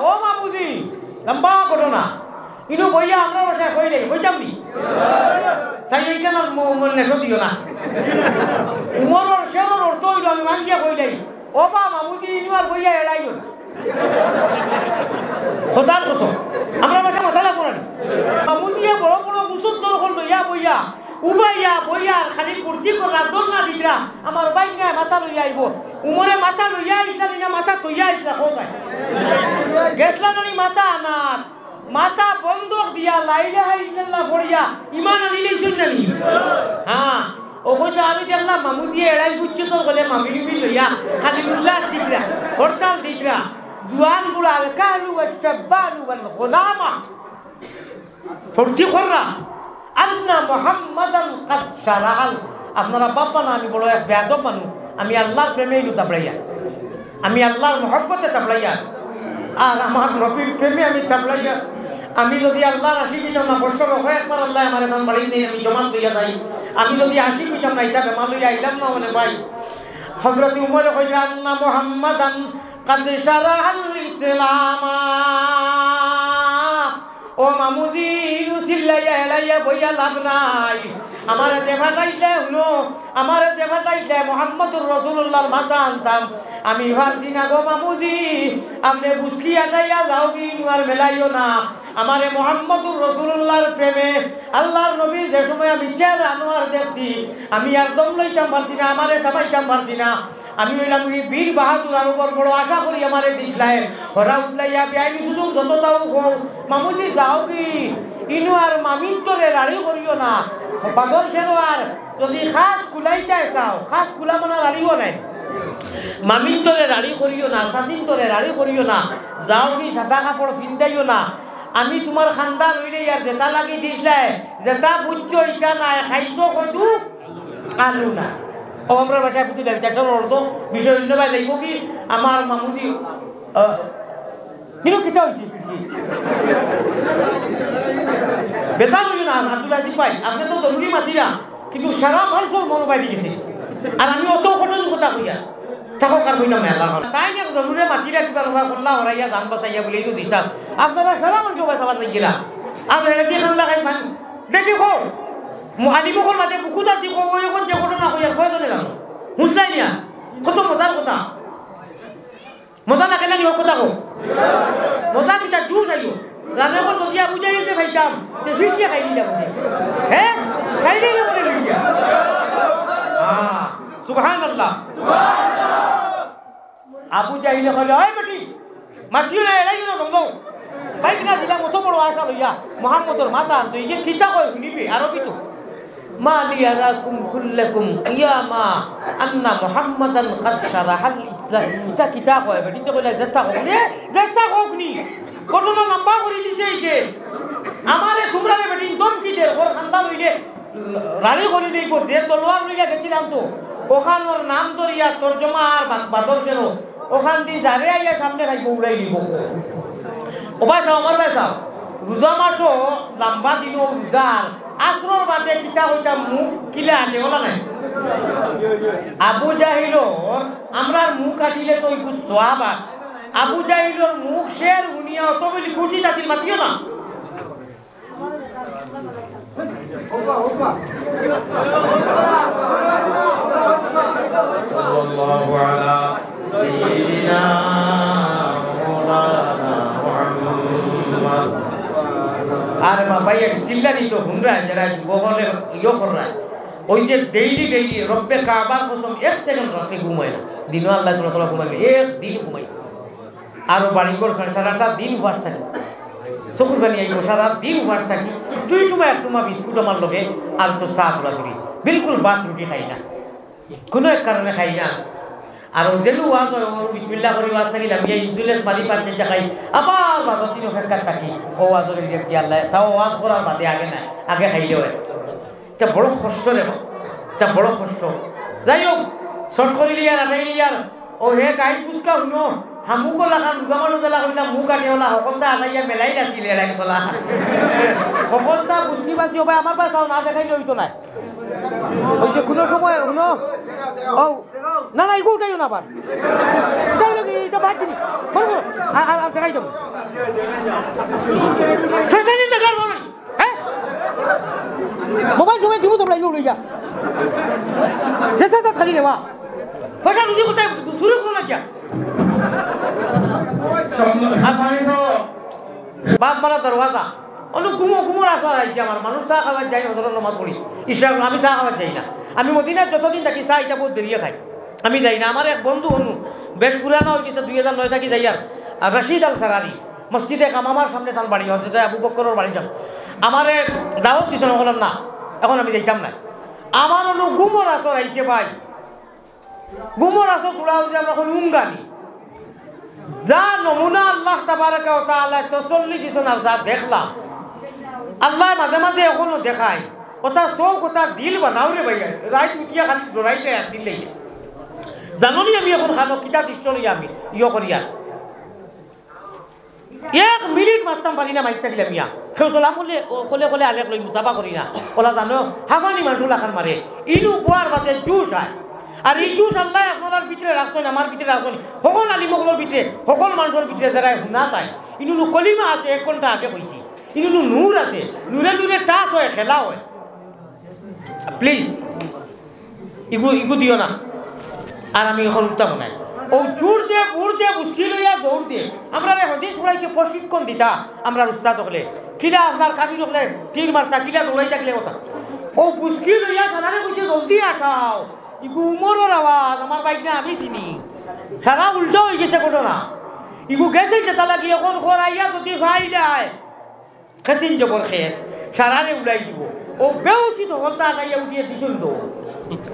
ও মামুজি লম্বা ঘটনা ইনু বইয়া আমরা বাসায় কই রে কইতাম নি সাই এইখানে নেটো দিও না উমরের শেরর অর্থ হইল আমি মাঙ্গিয়া কই নাই ও বা মামুজি ইনু আর বইয়া এলাইও না খোদার কসম আমরা বাসায় মাথা লাগবো না মামুজিয়া বড় বড় মুসুর দরকল লইয়া বইয়া উবাইয়া বইয়া খালি কুর্তি করা জোর না দিতরা আমার বাইঙ্গা মাথা লইয়া আইব উমরে মাথা লইয়া আইসা না মাথা তৈয়া আইসা কোথায় গেছলা নানি মাথা আনার মাথা বন্ধক দিয়া লাইলা ইল্লাল্লাহ পড়িয়া ঈমান আনিলেইছেন নানি হ্যাঁ ও কইরা আমি দেখলাম মামুজি এড়াই বুঝছে তো বলে মামিনি লইয়া খালি উল্লাস দিতরা হরতাল দিতরা জুয়ান বুড়া কালু ওয়াশবানু ওয়াল গুলামা ফুর্তি কররা আন্না মুহাম্মাদান কাদ শারাআল আপনারা বাবা না আমি বড় এক বেয়াদব মানুষ আমি আল্লাহর প্রেমেই তাবলাইয়া আমি আল্লাহর মহব্বতে তাবলাইয়া আর আমার নবীর প্রেমে আমি তাবলাইয়া আমি যদি আল্লাহর আশিক হইতাম না বছর হয় একবার আল্লাহ আমার এখন বাড়ি নেই আমি জমাত লইয়া যাই আমি যদি আশিক হইতাম না এটা বেমার লইয়া আইলাম না মানে ভাই হযরত উমর কইরা আন্না মুহাম্মাদান কাদ শারাআল ইসলাম ও মামুজি নুসিল্লাইয়া এলাইয়া বইয়া লাভ নাই আমার যে ভাষাইলে হলো আমার যে ভাষাইলে মুহাম্মদুর রাসূলুল্লাহর মাথা আনতাম আমি ভাবছি না গো মামুজি আপনি বুঝকি আসাইয়া যাও কি আর মেলাইও না আমারে মুহাম্মদুর রাসূলুল্লাহর প্রেমে আল্লাহর নবী যে সময় আমি চেহারা আনোয়ার দেখছি আমি একদম লইতাম পারছি না আমারে থামাইতাম পারছি না আমি হইলাম বীর বাহাদুর আর উপর বড় আশা করি আমারে দিছলাই হরা উতলাইয়া বেআইনি শুধু যত তাও কও মামুজি যাও কি ইনু আর মামিন তোরে রাড়ি করিও না বাদর শেরওয়ার যদি খাস কুলাইতে চাও খাস কুলা মানে রাড়িও নাই মামিন তোরে রাড়ি করিও না শাসিন তোরে রাড়ি করিও না যাও কি সাদা কাপড় পিন্দাইও না আমি তোমার খানদান হইলে আর যেটা লাগি দিছলাই যেটা বুঝছো ইটা নাই খাইছো কদু আলু না ও আমরা বাসায় বুঝি লাগি একটা অর্থ বিষয় অন্য ভাই দেখবো কি আমার মামুজি কিন্তু কিতা হয়েছে বেতন হইল না আব্দুল আজিজ ভাই আপনি তো জরুরি মাতিরা কিন্তু সারা মানুষের মনোবাই দিয়েছে আর আমি অত কঠিন কথা কইয়া থাকো কার কইতাম না আল্লাহ তাই না জরুরি মাতিরা কিবা রবা করলা হরাইয়া গান বাসাইয়া বলে এইটো দিছাম আপনারা সারা মানুষ বাসাবাদ লাগিলা আপনারা কি খান লাগাই মান দেখি কো আলিমুখর মাঝে বুকুটা দি ওই এখন যে ঘটনা কইয়া কয়জনে জানো বুঝলাই না কত মজার কথা মজা না কেন নিও কথা কো মজা কিটা দূর যাইও রানে কর যদি বুঝাইতে খাইতাম তে ফিসিয়া খাই দিলাম হ্যাঁ খাই দিলাম বলে লইয়া সুবহানাল্লাহ আবু জাহিল কইলো এই বেটি মাটিও না এলাই না গঙ্গো বাইক না দিলা মত বড় আশা লইয়া মুহাম্মদর মাথা আনতে ইয়ে কিতা কই শুনিবি আরবি তো মালি আলাকুম কুল্লাকুম কিয়ামা আন্না মুহাম্মাদান কাদ শারাহাল ইসলাম এটা কিতা কই বেটি তো কইলা জেস্তা হোকনি ঘটনা লম্বা করে দিছে এইকে আমারে তোমরা বেটি দম কি দে ওর খানদান হইলে রানী করে দেই কো দে তলোয়ার লইয়া গেছিলাম তো ওখানোর নাম ধরিয়া তরজমা আর বাদর যেন ওখান দিয়ে যারে আইয়া সামনে খাইব উড়াই দিব ও ভাই সাহেব আমার ভাই সাহেব রোজা মাসও লম্বা দিন রোজার আসর বাদে কিতা হইতা মুখ কিলে আনে বলা নাই আবু জাহিলর আমরা মুখ কাটিলে তো একটু সোয়াবা আবু জাহিলর মুখ শের উনিয়া অত বলি খুশি থাকিল মাতিও না সাল্লাল্লাহু আলা সাইয়্যিদিনা মাওলানা মুহাম্মদ আর মা ভাইয়া সিল্লানি তো ঘুমরা যারা যুবকলে ইয়ে কররা ওই যে ডেইলি রব্বে কাবার কসম এক সেকেন্ড রাতে ঘুমায় না দিনও আল্লাহ তাআলা ঘুমাবে এক দিন ঘুমায় আর বাড়ি করে সারা দিন উপবাস থাকে চকুর পানি আইব সারা দিন উপবাস থাকি দুই টুমা এক টুমা বিস্কুট আমার লগে আর তো চা খোলা করি বিলকুল ভাত রুটি খাই না কোনো এক কারণে খাই না আর যেন ওয়াজ হয় বিসমিল্লাহ করে ওয়াজ থাকি আমি ইনসুলেন্স মারি পাঁচ খাই আবার বাজার দিন অপেক্ষা থাকি ও ওয়াজের ব্যক্তি আল্লাহ তাও ওয়াজ করার বাদে আগে না আগে খাইলে হয় তা বড় কষ্ট রে তা বড় কষ্ট যাই হোক শর্ট করিলি আর আটাইলি আর ও হে গাইড পুচকা শুনো হামুকো লাগান রোজামানো জেলা করিলা মুখ আনি ওলা সকলটা আনাইয়া মেলাই নাছিলে এলাই কলা সকলটা বুঝলি বাঁচি ভাই আমার পাশে না দেখাইলে হইতো নাই ওই যে কোনো সময় শুনো ও না না এগুলো উঠাইও না আবার উঠাই নাকি এটা বাদ দিনি বলো আর দেখাই দেবো শয়তানির দেখার বলেন হ্যাঁ মোবাইল সময় দিব তোমরা এগুলো লইয়া জেসা তা খালি নেওয়া পয়সা রুজি করতে শুরু করো না কিয়া বাপ মারা দরওয়াজা অনেক গুমোর আসা আইছে আমার মানুষ চা খাবার যাই না হজরত নমাজ পড়ি ইসলাম আমি চা খাবার যাই না আমি মদিনায় যতদিন থাকি চা এটা বহুত দেরিয়ে খাই আমি যাই না আমার এক বন্ধু হনু বেশ পুরানো হয়ে গেছে 2009 থাকি যাই আর রশিদ আল সারারি মসজিদে কাম আমার সামনে সান বাড়ি হচ্ছে আবু বকরের বাড়ি যাম আমারে দাওয়াত দিচ্ছেন বললাম না এখন আমি যাইতাম না আমার হলো গুমোর আসর আইছে ভাই গুমোর আসর তোলা হচ্ছে আমরা এখন উঙ্গানি যা নমুনা আল্লাহ তাবারাকা ওয়া তাআলা তসল্লি দিছেন আর যা দেখলাম আল্লাহ মাঝে মাঝে এখনো দেখায় ওটা চোখ ওটা দিল বানাও রে ভাইয়া রাইত উঠিয়া খালি জড়াইতে আসিলেই জাননি আমি এখন খানো কিতা দৃশ্য লইয়া আমি করিয়া 1 মিনিট মারতাম পারি না মাইত থাকিলে মিয়া সেউচলাম কলে আলেক লই মুসাফা করি না ওলা জানো হাফানি মানুষ লাখান মারে ইনু বোয়ার বাদে জুস হয় আর এই জুস আল্লাহ আপনার ভিতরে রাখছেন আমার ভিতরে রাখছেন সকল আলিমকলের ভিতরে সকল মানুষের ভিতরে যারা শুনা চায় ইনু কলিমা আছে 1 ঘন্টা আগে কইছি ইনু নূর আছে নূরে টাচ হয় খেলা হয় প্লিজ ইগু দিও না আর আমি এখন উঠতাম নাই ও জোর দিয়ে বুড় দিয়ে বুঝকি লইয়া দৌড় দিয়ে আমরা হদিস পড়াইতে প্রশিক্ষণ দিতা আমরা উস্তাদ হলে কিলা আপনার কাবির হলে তীর মারতা কিলা দৌড়াই থাকলে কথা ও বুঝকি লইয়া সারারে কইছে জলদি আঠাও ইগু উমরের আওয়াজ আমার বাইক না আমি চিনি সারা উল্টো হয়ে গেছে ঘটনা ইগু গেছে যেটা লাগি এখন খরাইয়া যদি ভাই দেয় খেতিন জবর খেস সারারে উলাই দিব ও বেউচিত হলতা গাইয়া উঠিয়ে দিছিল তো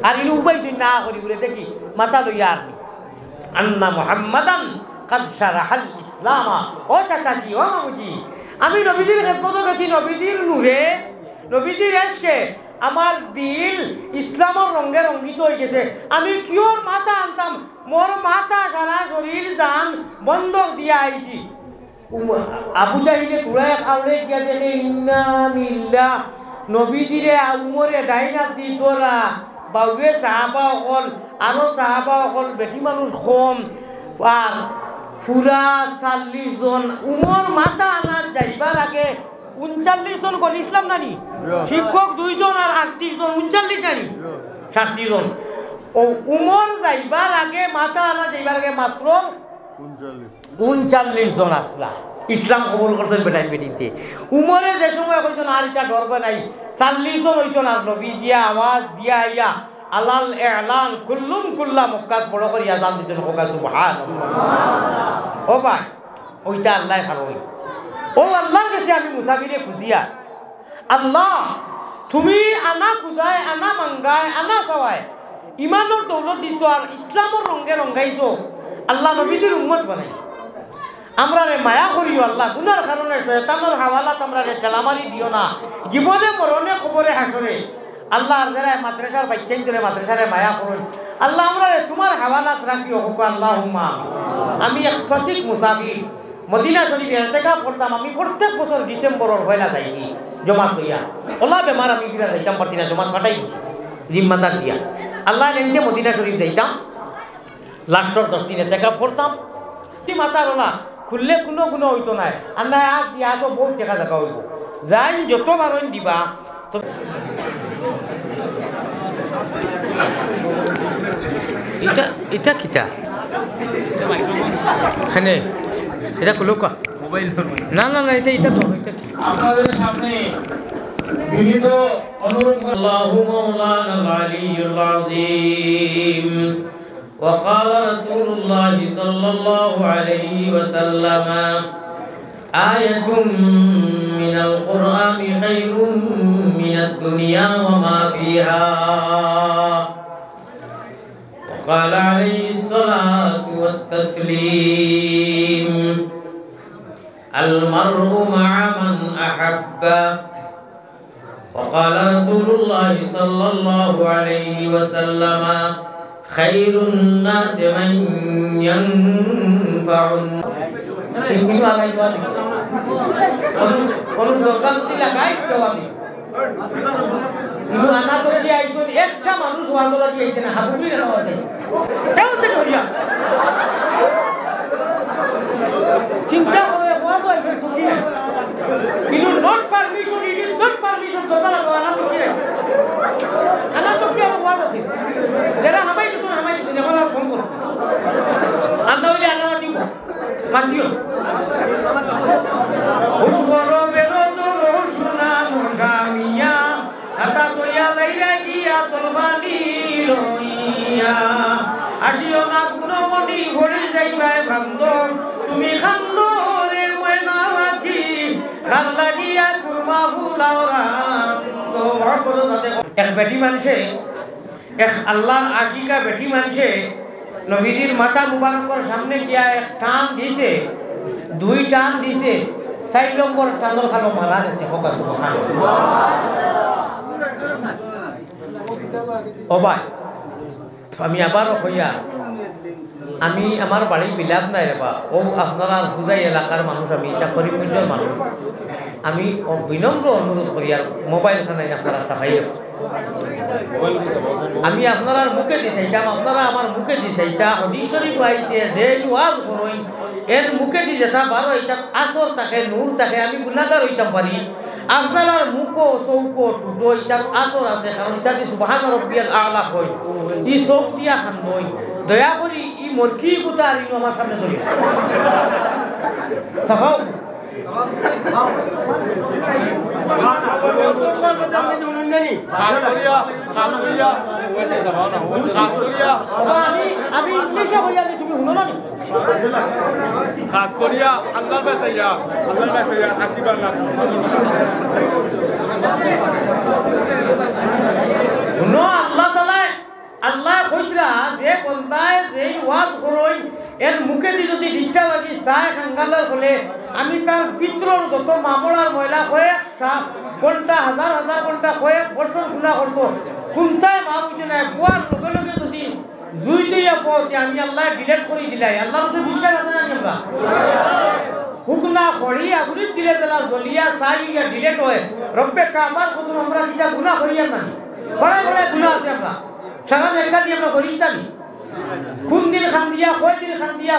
আর ইনু উপাইছে না করি বলে দেখি মাথা লইয়া আর আন্না মুহাম্মাদান কাদ শারাহাল ইসলাম ও চাচাজি ও মামুজি আমি নবীজির খেদমত গেছি নবীজির নূরে নবীজির এসকে আমার দিল ইসলামের রঙে রঙ্গিত হয়ে গেছে আমি কিওর মাথা আনতাম মোর মাথা সারা শরীর জান বন্ধক দিয়া আইছি আবু জাহিলে তুড়ায় খাওয়ালে গিয়া দেখে ইন্না লিল্লাহ নবীজিরে উমরে ডাইনাত দি তোরা বাউরে সাহাবা অকল আরো সাহাবা অকল বেটি মানুষ কম আর ফুরা 40 জন উমর মাথা আনার যাইবার আগে 39 জন কোন ইসলাম নানি শিক্ষক 2 জন আর 38 জন 39 নানি 60 জন ও উমর যাইবার আগে মাথা আনা যাইবার আগে মাত্র 39 জন আসলা ইসলাম কবুল করছেন বেটাই বেটিতে উমরে যে সময় কইছেন আর এটা ডরবে নাই 40 জন হইছেন আর নবীজিয়া আওয়াজ দিয়া আইয়া আলাল ইলান কুল্লা মক্কাত বড় করে আযান দিছেন কোকা সুবহানাল্লাহ ও ভাই ওইটা আল্লাহ ভালোই ও আল্লাহর কাছে আমি মুসাফিরে খুঁজিয়া আল্লাহ তুমি আনা খুঁজায় আনা মাঙ্গায় আনা সবাই ইমানের দৌলত দিছো আর ইসলামের রঙে রঙাইছো আল্লাহ নবীজির উম্মত বানাইছো আমরা রে মায়া করিও আল্লাহ গুনার কারণে শয়তানের হাওয়ালাত আমরা রে ঠেলামারি দিও না জীবনে মরণে খবরে হাসরে আল্লাহ যারা মাদ্রাসার বাচ্চাইন ধরে মাদ্রাসারে মায়া করুন আল্লাহ আমরা রে তোমার হাওয়ালাত রাখিও হোক আল্লাহুম্মা আমি এক প্রতীক মুসাফির মদিনা শরীফে ইতিকাফ করতাম আমি প্রত্যেক বছর ডিসেম্বরের পয়লা যাইনি জমা কইয়া ওলা বেমার আমি বিরা যাইতাম পারছি না জমা ফাটাই দিছি জিম্মাদার দিয়া আল্লাহ নেনতে মদিনা শরীফ যাইতাম লাস্টর 10 দিন ইতিকাফ করতাম কি মাতার ওলা খুললে কোনো গুণ হইতো না আর না আর দিয়া তো বহুত দেখা দেখা হইব যাই যত বারণ দিবা তো এটা কিটা এখানে এটা খুলো কা মোবাইল না এটা তো আপনাদের সামনে বিবিধ অনুরোধ আল্লাহু মাওলানা আলিয়ুল আযীম وقال رسول الله صلى الله عليه وسلم آية من القرآن خير من الدنيا وما فيها وقال عليه الصلاة والتسليم المرء مع من أحب وقال رسول الله صلى الله عليه وسلم خير الناس من ينفع ইনু আনা তো কি আইছেন একটা মানুষ ওয়াজলা কি আইছে না হাবুবি না ওয়াজে কেউ তো ধরিয়া চিন্তা করে ওয়াজ আইছে তো কি না ইনু not permission is not permission তো জানা আনা তো কি আনা তো কি ওয়াজ আছে যারা হামাই দিত এখন আর ফোন করো আন্দা হইলে আনা মাতিও উসকরো বেরোতো রোশনা মোজামিয়া হাতা তোয়া লাইরা গিয়া তলবানি লইয়া আসিও না গুণমণি ভরে যাইবাই ভান্দ তুমি খান্দ রে ময়না বাকি খাল লাগিয়া কুরমা ফুলাও রান্দ এক বেটি মানুষে এক আল্লাহর আশিকা বেটি মানুষে নবীজির মাথা মুবারকর সামনে গিয়া এক টান দিছে দুই টান দিছে 4 নম্বর টানর খালো মারা গেছে হোক সুবহানাল্লাহ ও ভাই আমি আবারও হইয়া আমি আমার বাড়ি বিলাপ নাই রে বা ও আপনারা বুঝাই এলাকার মানুষ আমি এটা করিমগঞ্জের মানুষ আমি বিনম্র অনুরোধ করি আর মোবাইল খানাই আপনারা সাফাই আমি আপনারা মুখে দিছাইতাম আপনারা আমার মুখে দিছাইতা হাদিস শরীফ আইছে যে ওয়াজ করই এর মুখে দি যেটা বারো এটা আসর থাকে নূর থাকে আমি গুনাহগার হইতাম পারি আপনারা মুখো চৌকো টুটো এটা আসর আছে কারণ এটা দি সুবহান রাব্বিয়াল আলা কই ই চৌক দিয়া খান বই দয়া করি ই মরকি গুতা আর আমার সামনে ধরি সাফাও আমি ইংলিশে বলিয়া তুমি শুনো না খাস করিয়া আল্লাহর বাসাইয়া আসিবার না শুনো আল্লাহ তাআলা আল্লাহ কইরা যে কোনটায় যে ওয়াজ করই এর মুখে দি যদি দিষ্টা লাগি চায় খাঙ্গালার হলে আমি তার পিত্রর যত মামলার ময়লা কয়েক ঘন্টা হাজার হাজার ঘন্টা কয়েক বছর গুণা করছো কোনটায় মা বুঝে নাই পোয়ার লগে লগে যদি জুইতেইয়া পো যে আমি আল্লাহ ডিলেট করে দিলাই আল্লাহর উপরে বিশ্বাস আছে না আমরা হুকনা খড়ি আগুরি দিলে দিলা জ্বলিয়া চাইয়া ডিলেট হয় রব্বে কাবার কসম আমরা কিটা গুনাহ করিয়া না বড় বড় গুনাহ আছে আমরা সারা একা দিয়ে আমরা করিস্তানি কোন দিন খান দিয়া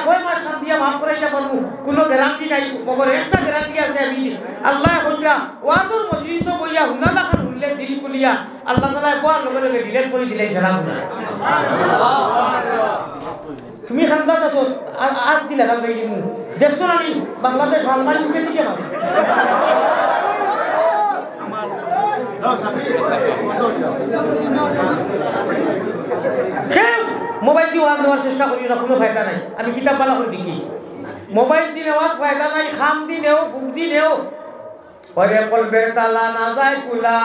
কয় মাস খান দিয়া মাফ করাইতে পারবো কোনো গ্যারান্টি নাই মগর একটা গ্যারান্টি আছে আমি আল্লাহ কইরা ওয়াজুর মজলিস বইয়া হুনালা খান হুললে দিল কুলিয়া আল্লাহ তাআলা কোয়ার লগে লগে ডিলেট করে দিলেন সারা গুনাহ তুমি খান্দা তো আর দিলা গাল বাইনি মু দেখছো না নি বাংলাদেশ আলমারি উঠে দিকে মাছ মোবাইল দিয়ে ওয়াজ দেওয়ার চেষ্টা করি না কোনো ফায়দা নাই আমি কিতাব বালা করে দিকি মোবাইল দিয়ে নেওয়ার ফায়দা নাই খাম দি নেও বুক দি নেও ওরে কলবের তালা না যায় কুলা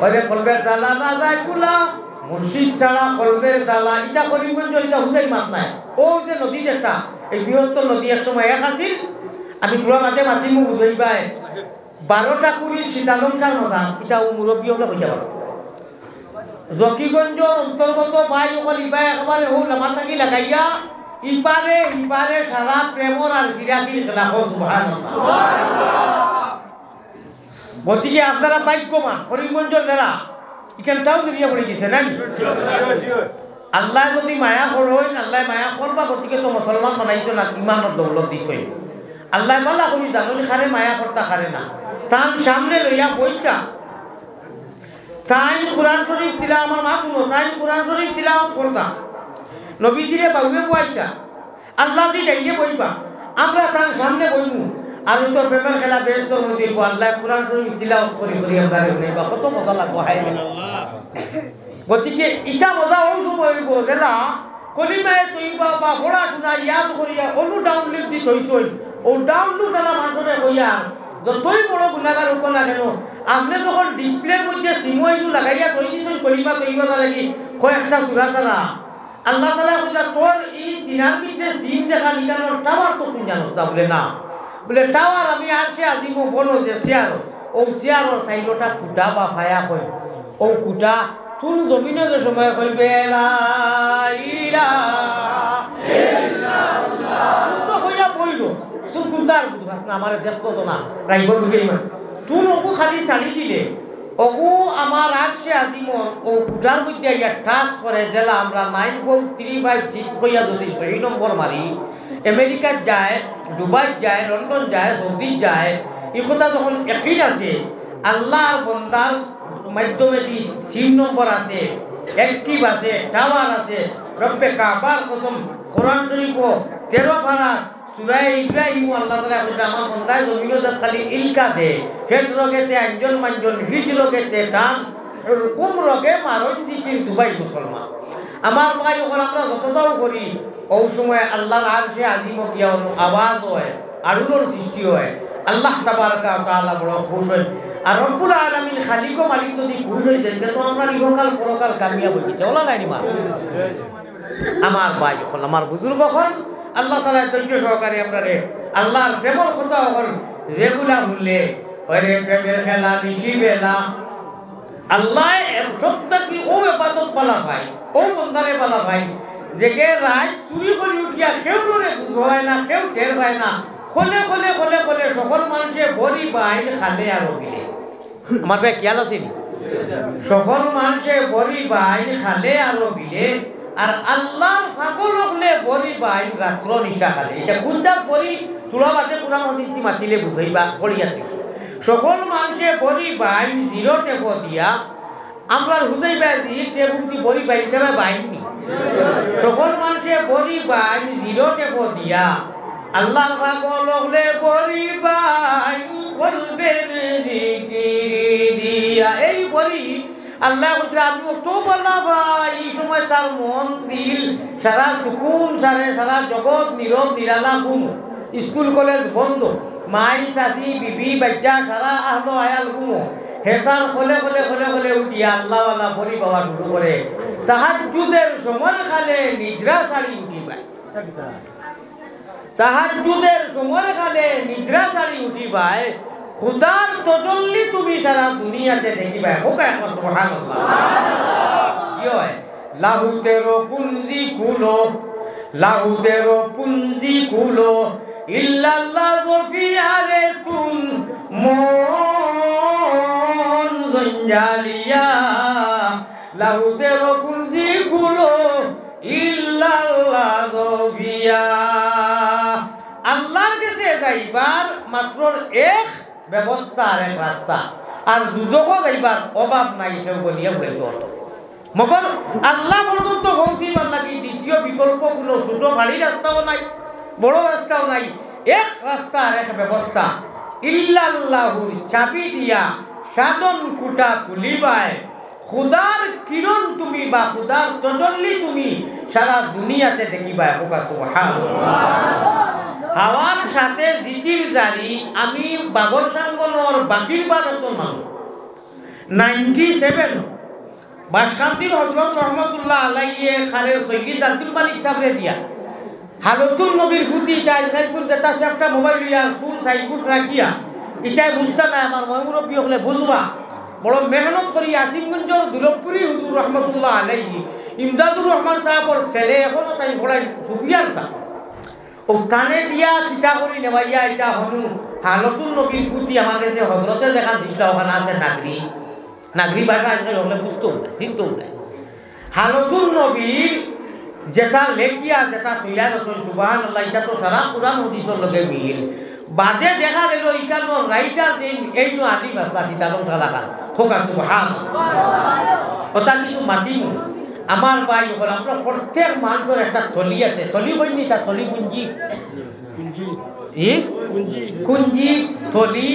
ওরে কলবের তালা না যায় কুলা মুর্শিদ ছাড়া কলবের তালা এটা করিমগঞ্জ এটা হুজাই মাত নাই ও যে নদী একটা এই বৃহত্তর নদী এক সময় এক আছিল আমি তোরা মাঝে মাতিমু বুঝাইবাই 12টা কুড়ি শীতালংসার মজা এটা মুরব্বী হলে হয়ে যাব জকিগঞ্জ অন্তর্গত ভাই অকল ইবাই একেবারে হল আমার থাকি লাগাইয়া ইপারে ইপারে সারা প্রেমর আর ফিরাকির খেলা হোক সুবহানাল্লাহ গতিকে আপনারা ভাগ্যবান করিমগঞ্জের যারা এখানটাও নিয়ে পড়ে গেছে না আল্লাহ যদি মায়া করেন আল্লাহ মায়া করবা গতিকে তো মুসলমান বানাইছো না ইমানের দৌলত দিছই আল্লাহ মালা করি জানুনি খারে মায়া করতা খারে না তার সামনে লইয়া বইটা তাই কোরআন শরীফ ছিল আমার মা শুনো তাই কোরআন শরীফ তিলাওয়াত করতা নবীজিরে বাউয়ে বইতা আল্লাহ জি ডাইনে বইবা আমরা তার সামনে বইমু আর তোর প্রেমের খেলা বেশ তোর মধ্যে আল্লাহ কোরআন শরীফ তিলাওয়াত করি করি আমরা নেইবা কত মজা লাগবো হাই গতিকে ইটা মজা ওই সময় হইব গেলা কলিমায় তৈবা বা পড়াশোনা ইয়াদ করিয়া অনু ডাউনলোড দি থইছই ও ডাউনলোড খেলা মানুষরে কইয়া যতই বড় গুণাগার হোক না কেন আপনি যখন ডিসপ্লের মধ্যে সিমইনু লাগাইয়া তৈ দিছেন কলিমা তৈবা না লাগি কয়েকটা সুরা ছাড়া আল্লাহ তাআলা কইলা তোর এই সিনার পিছে সিম দেখা নিকানোর টাওয়ার তো তুই জানোস না বলে না বলে টাওয়ার আমি আসে আজিম বলো যে চেয়ার ও চেয়ারের সাইডটা কুটা বা ফায়া কই ও কুটা তুন জমিনে যে সময় কইবে লা ইলাহা ইল্লাল্লাহ তো কইরা বইলো তুন কুনতার বুঝাস না আমারে দেখছো তো না রাইব ঢুকেই না তুন ওকু খালি শাড়ি দিলে ওগু আমার আজকে আজিমর ও কুটার মধ্যে একটা টাচ করে জেলা আমরা 94356 কইয়া যদি সহি নম্বর মারি আমেরিকাত যায়, দুবাই যায়, লন্ডন যায়, সৌদি যায়, এই কথা যখন একই আছে আল্লাহর বন্দার মাধ্যমে দি সিম নম্বর আছে, অ্যাক্টিভ আছে, টাওয়ার আছে, রব্বে কাবার কসম কোরআন শরীফ 13 পারা সূরা ইব্রাহিম আল্লাহ তাআলা বলে আমার বন্দায় জমিন জাত খালি ইলকা দে ফেট রগেতে আঞ্জন মানজন হিট রগেতে টান হুকুম রগে মারণ জিকির দুবাই মুসলমান আমার ভাই ওখানে আমরা যতটাও করি ওই সময় আল্লাহর আরশে আজিম কিয়া আওয়াজ হয় আরুনোর সৃষ্টি হয় আল্লাহ তাবারকা ওয়া তাআলা বড় খুশ হয় আর রব্বুল আলামিন খালিক ও মালিক যদি খুশ হই যায় তো আমরা ইহকাল পরকাল কামিয়াব হই যাই ওলা নাই মা আমার ভাই ওখানে আমার বুজুর্গ হন আল্লাহ তাআলা ধৈর্য সহকারে আপনারে আল্লাহর প্রেমর কথা হল যেগুলা হলে ওরে প্রেমের খেলা নিশি বেলা আল্লাহ সবথেকে ও ইবাদত বলা ভাই ও বন্দারে বলা ভাই যেকে রাত চুরি করে উঠিয়া কেউ রে হয় না কেউ টের পায় না খোলে খোলে খোলে খোলে সকল মানুষে বড়ি বাইন খালে আর গিলে আমার ভাই খেয়াল আছে সকল মানুষে বড়ি বাইন খালে আর গিলে আর আল্লাহর পাগল হলে বড়ি বাইন রাত্র নিশা খালে এটা কোনটা বড়ি তুলা বাদে কোরআন হাদিস মাতিলে বুঝাইবা পড়িয়াতে সকল মানুষে বড়ি বাইন জিরো টেপ দিয়া আমরা হুজাইবা জি টেবুটি বড়ি বাইন তবে বাইননি সকল মানুষে বড়ি বাইন জিরো টেপ দিয়া আল্লাহর পাগল হলে বড়ি বাইন কলবের জিকির দিয়া এই বড়ি আল্লাহ আমি তো বলা ভাই এই সময় তার মন দিল সারা সুকুন সারা জগৎ নীরব নিরালা গুম স্কুল কলেজ বন্ধ মাই চাচি বিবি বাচ্চা সারা আহলো আয়াল গুমো হেতাল খোলে খোলে খোলে খোলে উঠিয়া আল্লাহ আল্লাহ বড়ি বাবা শুরু করে তাহাজ্জুদের সময় খালে নিদ্রা সারি উঠি পায় তাহাজ্জুদের সময় খালে নিদ্রা সারি উঠি পায় খুদার তজল্লি তুমি সারা দুনিয়াতে দেখিবা হোক একবার সুবহানাল্লাহ কি হয় লাহু তেরো কুঞ্জি কুলো লাহু তেরো পুঞ্জি কুলো ইল্লাল্লাহ গফিয়ারে তুম মন জঞ্জালিয়া লাহু তেরো কুঞ্জি কুলো ইল্লাল্লাহ গফিয়া আল্লাহর কাছে যাইবার মাত্র এক ব্যবস্থা আর এক রাস্তা আর দুজকও যাইবার অভাব নাই কেউ বলিয়া বলে অর্থ মগর আল্লাহ পর্যন্ত পৌঁছিবার লাগি দ্বিতীয় বিকল্প কোনো ছোট ভারী রাস্তাও নাই বড় রাস্তাও নাই এক রাস্তা আর এক ব্যবস্থা ইল্লাল্লাহুর চাবি দিয়া সাধন কুটা খুলিবায় খুদার কিরণ তুমি বা খুদার তজল্লি তুমি সারা দুনিয়াতে দেখিবায় হোকা সুবহানাল্লাহ হাওয়ার সাথে জিকির জারি আমি বাগর সাঙ্গনর বাকির বারতন মানুষ 97 বাসকান্দির হযরত রহমাতুল্লাহ আলাইহি খারে সৈয়দ আব্দুল মালিক সাহেবরে দিয়া হালতুল নবীর খুঁটি তাই সাইকুল যেটা একটা মোবাইল ইয়া ফুল সাইকুল রাখিয়া ইটাই বুঝতা না আমার মুরব্বী হলে বুঝবা বড় মেহনত করি আসিমগঞ্জর দুলপুরি হুজুর রহমাতুল্লাহ আলাইহি ইমদাদুর রহমান সাহেবর ছেলে এখনো তাই পড়াই সুফিয়ান সাহেব ও কানে দিয়া কিতা করি নেবাইয়া এটা হনু হালতুল নবীর ফুটি আমার কাছে হযরতে দেখা দিছিল ওখানে আছে নাগরি ভাষা আজকাল হলে বুঝতেও না চিনতেও না হালতুল নবীর যেটা লেখিয়া যেটা তৈয়ার আছে সুবহানাল্লাহ এটা তো সারা কুরআন হাদিসের লগে মিল বাদে দেখা গেল ইকানো রাইটার এই নো আদি ভাষা কিতাবন খালাখান খোকা সুবহানাল্লাহ ওটা কিছু মাতিমু আমার ভাই হল আমরা প্রত্যেক মানুষের একটা থলি আছে থলি বইনি তার থলি কুঞ্জি কুঞ্জি থলি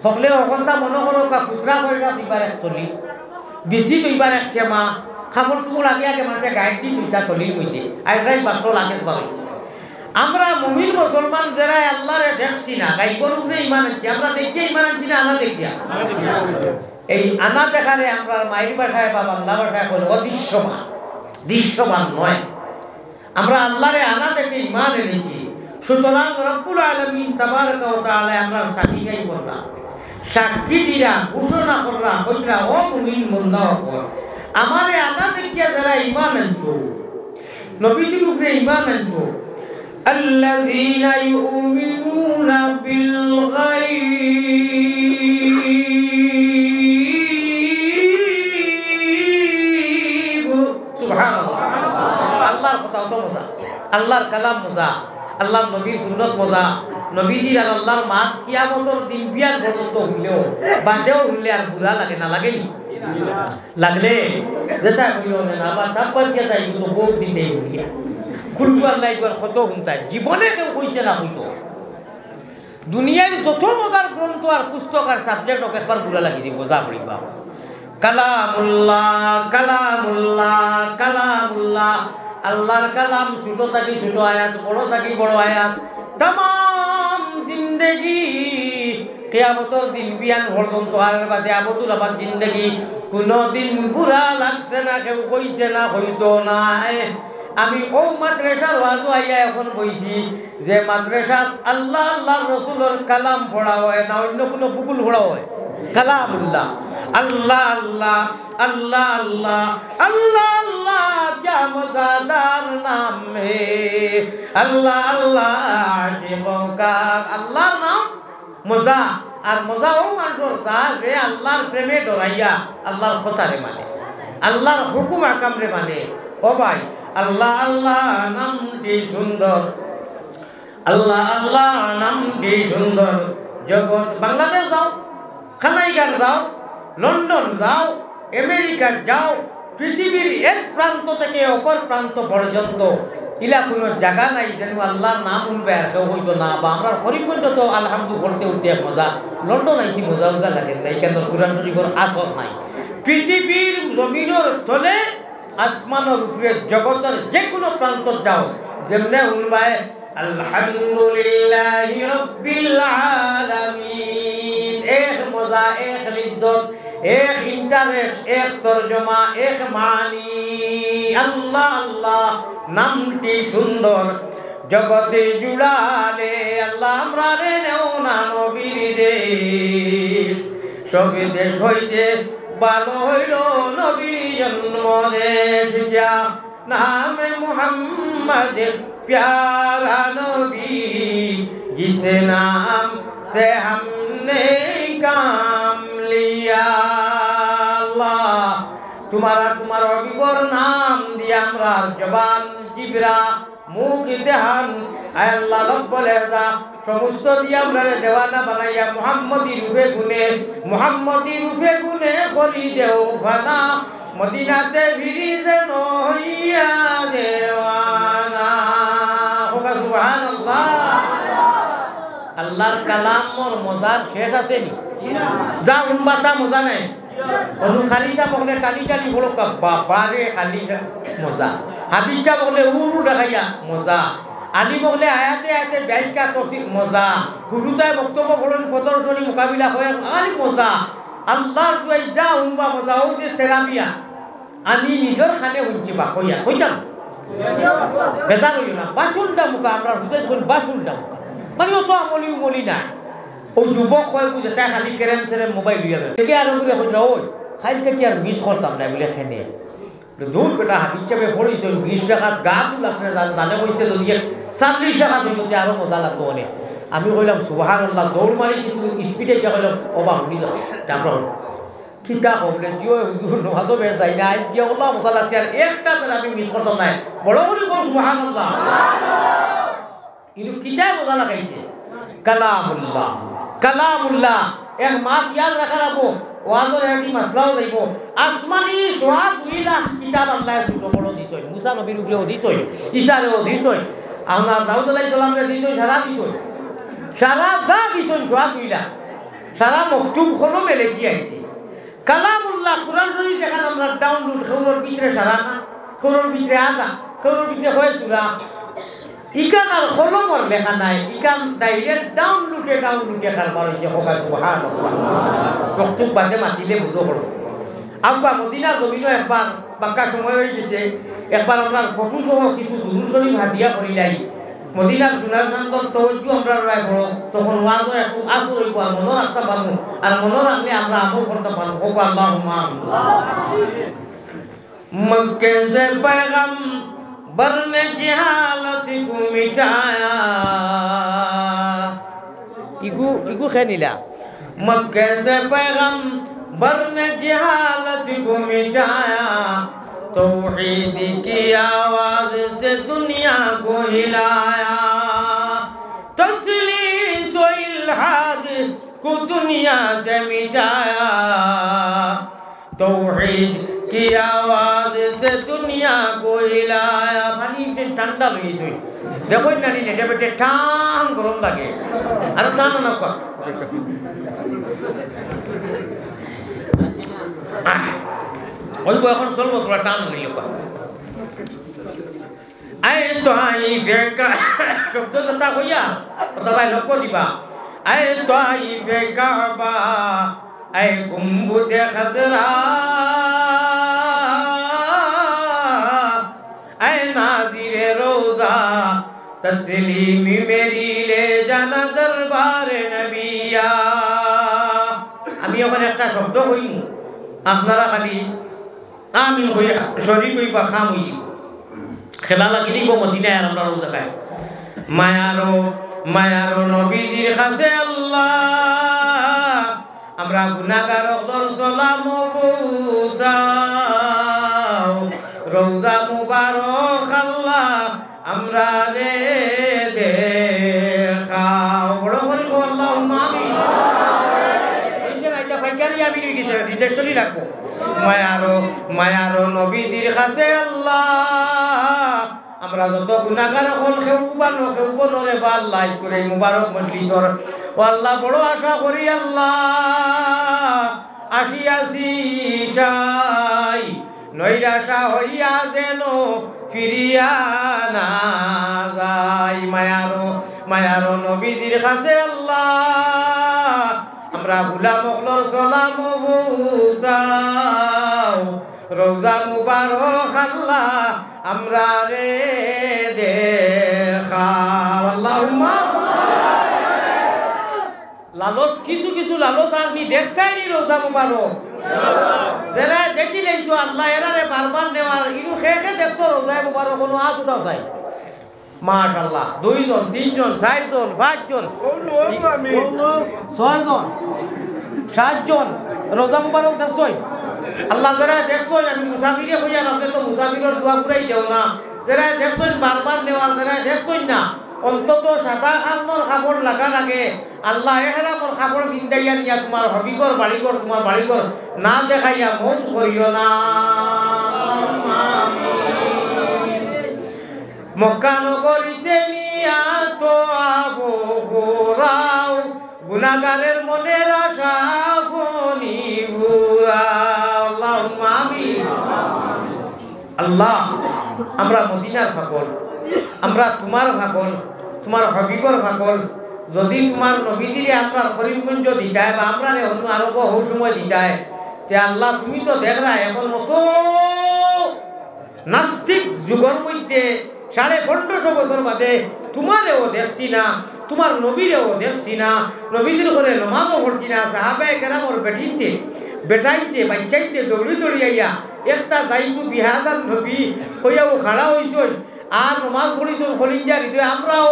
সকলে অকলতা মনে করো খুচরা পয়সা দিবার এক থলি বেশি দিবার এক ঠেমা খাবার চুমুর আগে আগে মানুষের গায়ে দি দুইটা থলির মধ্যে আইসাই বাক্স লাগেজ বাড়াইছে আমরা মুমিন মুসলমান যারা আল্লাহরে দেখছি না গাইবর উপরে ইমান আনছি আমরা দেখিয়া ইমান আনছি না আনা দেখিয়া এই আনা দেখারে আমরা মায়ের ভাষায় বা বাংলা ভাষায় বলে দৃশ্যমান নয় আমরা আল্লাহরে আনা দেখে ইমান এনেছি সুতরাং রব্বুল আলামিন তাবারকা ওয়া তাআলা আমরা সাক্ষী গাই করলাম সাক্ষী দিরা ঘোষণা করলাম কইরা ও মুমিন বান্দা হল আমারে আনা দেখিয়া যারা ইমান আনছো নবীজির উপরে ইমান আনছো الذين يؤمنون بالغيب আল্লাহর কালাম মজা, আল্লাহর নবীর সুন্নত মজা, নবীজির আর আল্লাহর মাত কিয়ামতর দিন বিয়ার পর্যন্ত হইলেও বাদেও হইলে আর বুড়া লাগে না লাগেনি? লাগলে যেটা হইল না বা তারপর গিয়ে যাই তো বউ দিন দেই হইয়া খুলবার লাইবার কত হুমতায় জীবনে কেউ কইছে না হইতো দুনিয়ার যত মজার গ্রন্থ আর পুস্তক আর সাবজেক্ট ওকে একবার বুড়া লাগিয়ে দিব যা পড়িবা কালামুল্লাহ কালামুল্লাহ কালামুল্লাহ আল্লাহর কালাম ছোট থাকি ছোট আয়াত বড় থাকি বড় আয়াত তাম জিন্দেগি কিয়ামতের দিন বিয়ান পর্যন্ত আর বাদে আবদুল আবাদ জিন্দেগি কোনদিন বুড়া লাগছে না কেউ কইছে না হইতো না আমি ও মাদ্রাসার ওয়াজু আইয়া এখন বইছি যে মাদ্রাসাত আল্লাহ আল্লাহ রসুলের কালাম পড়া হয় না অন্য কোনো বুকুল পড়া হয় কালামুল্লাহ আল্লাহ আল্লাহ আল্লাহ আল্লাহ আল্লাহ আল্লাহ क्या मज़ेदार नाम है अल्लाह अल्लाह आशिकों का अल्लाहर नाम मजा আর মজা ও মানুষ যে আল্লাহর প্রেমে ডরাইয়া আল্লাহর খতারে মানে আল্লাহর হুকুম আকাম রে মানে ও ভাই আল্লাহ আল্লাহ নামটি সুন্দর আল্লাহ আল্লাহ নামটি সুন্দর জগৎ বাংলাদেশ যাও কানাইগার যাও লন্ডন যাও আমেরিকা যাও পৃথিবীর এক প্রান্ত থেকে অপর প্রান্ত পর্যন্ত ইলা কোনো জায়গা নাই যেন আল্লাহর নাম উঠবে আর কেউ হইতো না বা আমরা হরিগঞ্জ তো আলহামদু করতে উঠতে মজা লন্ডন আইছি মজা মজা লাগে না কেন কুরআন শরীফের আসর নাই পৃথিবীর জমিনের তলে আসমানের উপরে জগতের যে কোনো প্রান্ত যাও যেমনে উনবায় আলহামদুলিল্লাহি রাব্বিল আলামিন এক মজা এক লিজ্জত এক ইন্টারেস্ট এক তরজমা এক মানি আল্লাহ আল্লাহ নামটি সুন্দর জগতে জুড়ালে আল্লাহ আমরা রে নেও না নবীর দেশ সবে দেশ হইতে ভালো হইল নবীর জন্ম দেশ যা নামে মুহাম্মদ प्यारा नबी जिस नाम से हमने काम लिया अल्लाह तुम्हारा तुम्हारा अभिवर नाम दिया हमरा जबान जिब्रा मुख देहान आय अल्लाह रब्बुल इज्जा समस्त दिया हमरा देवाना बनाया मुहम्मदी रूपे गुने करी देओ फना मदीनाते फिरी जेन हइया देवाना সুবহানাল্লাহ আল্লাহর কালামর মজার শেষ আছে নি যা উম্মাতা মজা নাই অনু খালিসা বলে টালি টালি বড় বাবারে খালিসা মজা হাবিজা বলে উরু দেখাইয়া মজা আলী বলে আয়াতে আয়াতে ব্যাখ্যা তফসির মজা হুজুরায় বক্তব্য বলেন প্রদর্শনী মোকাবিলা হয় আর মজা আল্লাহর দুই যা উম্মা মজা ও যে তেরাবিয়া আমি নিজের খানে হুঁচি বা কইতাম বেজার হইল না বাসুল দামুকা আমরা হুজুর কোন বাসুল দামুকা মানে তো আমলি উমলি না ও যুবক হয় বুঝে তাই খালি কেরেম সেরেম মোবাইল লিয়া দেখে আর করে হইল ওই খালি থেকে আর মিস করতাম না বলে খেনে দূর বেটা হাবিজ চাপে পড়িছে 20 টাকা গা তুলাছে জানে কইছে যদি 40 টাকা দিতে আরো মজা লাগতো অনেক আমি কইলাম সুবহানাল্লাহ দৌড় মারি কিছু স্পিডে গিয়ে কইলাম অবাক হইল তারপর কিতা হবে জিও হুজুর নমাজও বের যাই না আজ গিয়ে আল্লাহ মজা লাগছে আর একটা দিন আমি মিস করতাম না বড় বড় কোন সুবহানাল্লাহ ইনু কিতা মজা লাগাইছে কালামুল্লাহ কালামুল্লাহ এক মাত ইয়াদ রাখা রাখবো ওয়াজের একটি মাসলাও যাইব আসমানি সোয়া 2 লাখ কিতাব আল্লাহ ছোট বড় দিছই মুসা নবীর উপরেও দিছই ঈসারেও দিছই আমরা দাউদ আলাইহিস সালামরে দিছই সারা যা দিছই সোয়া 2 লাখ সারা মকতুব খনো মেলে কি আইছে কালামুল্লাহ কুরআন শরীফ যেখানে আমরা ডাউনলোড খবরের ভিতরে সারা খবরের ভিতরে আগা খবরের ভিতরে হয় সূরা ইকান আর কলমর লেখা নাই ইকান ডাইরেক্ট ডাউনলোডে কারবার হইছে হোকা সুবহানাল্লাহ মকতুব বাদে মাতিলে বুঝো করব আব্বা মদিনা জমিনো একবার বাক্কা সময় হয়ে গেছে একবার আপনার ফটো সহ কিছু দুরূদ শরীফ হাদিয়া করিলাই মদিনার সোনার শান্তর তওজ্জু আমরা রায় বড় তখন ওয়াজও একটু আসর হইব আর মনে রাখতে পারবো আর মনে রাখলে আমরা আমল করতে পারবো হোক আল্লাহুম্মা মক্কে সে पैगम बरने जहालत को मिटाया इगु खेनिला मक्के से पैगम बरने जहालत को मिटाया तौहीद की आवाज से दुनिया को हिलाया, तस्लीस व इल्हाद को दुनिया से मिटाया, तौहीद की आवाज से दुनिया को हिलाया। पानी ठंडा लगी थी देखो ना नेटे बेटे टान गरम लगे और टान ना का ওই এখন চলবো তোরা টান নিল আয় তো আই বেকা শব্দ কথা কইয়া সবাই লক্ষ্য দিবা আয় তো আই বেকা বা আয় গুম্বুদে খাজরা আয় নাজিরে রোজা তসলিমি মেরি লে জানা দরবারে নবিয়া। আমি ওখানে একটা শব্দ কইমু আপনারা খালি আমিন হইয়া শরীর হইবা খাম হই খেলা লাগিলিব মদিনায় আর আমরা রোজা খাই মায়ারো নবীজির কাছে আল্লাহ আমরা গুনাহগার দর সালাম পৌঁছাও, রোজা মুবারক আল্লাহ আমরা রে দেখাও। বড় করে কো আল্লাহুম্মা আমিন। কইছে না এটা ফাইকারি আমি রই গেছে রিজেক্টলি রাখবো। মায়ারো নবীজির কাছে আল্লাহ আমরা যত গুনাহগার হল খেউব নরে বা আল্লাহ করে মুবারক মজলিসর ও আল্লাহ বড় আশা করি আল্লাহ আসিয়াছি সাই নৈরাশা হইয়া যেন ফিরিয়া না যাই। মায়ারো নবীজির কাছে আল্লাহ আমরা গোলাম অকলর সালাম পৌঁছাও, রোজা মুবারক আল্লাহ আমরা রে দেখাও। আল্লাহুম্মা লালস কিছু কিছু লালস আপনি দেখছাইনি রোজা মুবারক যারা দেখিলেই তো আল্লাহ এরারে বারবার নেওয়ার ইনু খেয়ে দেখছো রোজা মুবারক কোনো হাত উঠাও যায় মাশাআল্লাহ 2 জন 3 জন 4 জন 5 জন 6 জন 7 জন রোজা মুবারক দেখছই আল্লাহ যারা দেখছই আমি মুসাফিরে কইয়া আপনি তো মুসাফিরের দোয়া পুরাই দেও না যারা দেখছই বারবার নেওয়ার যারা দেখছই না অন্তত সাদা খানোর কাপড় লাগা লাগে আল্লাহ এহরামর কাপড় কিনদাইয়া নিয়া তোমার হবিগর বাড়িঘর তোমার বাড়িঘর না দেখাইয়া মন করিও না। মক্কা নগরীতে নিয়া তো আবহরাও গুনাহগারের মনের আশা ফনি বুড়াও। আল্লাহুম্মা আমিন। আল্লাহ আমরা মদিনার পাগল, আমরা তোমার পাগল, তোমার হবিবর পাগল। যদি তোমার নবীজিরে আমরা করিমগঞ্জ দিতায় বা আমরা অন্য আরো বহু সময় দিতায় যে আল্লাহ তুমি তো দেখরা এখন মতো নাস্তিক যুগের মধ্যে 1550 বছর বাদে তোমারেও দেখছি না, তোমার নবীরেও দেখছি না, নবীদের ঘরে নমাজও পড়ছি না। সাহাবায়ে কেরামর বেটাইতে বাচ্চাইতে দৌড়ি আইয়া একটা দায়িত্ব বিহাজার নবী হইয়াও খাড়া হইছই আর নমাজ পড়িছন খলিঞ্জা হৃদয়। আমরাও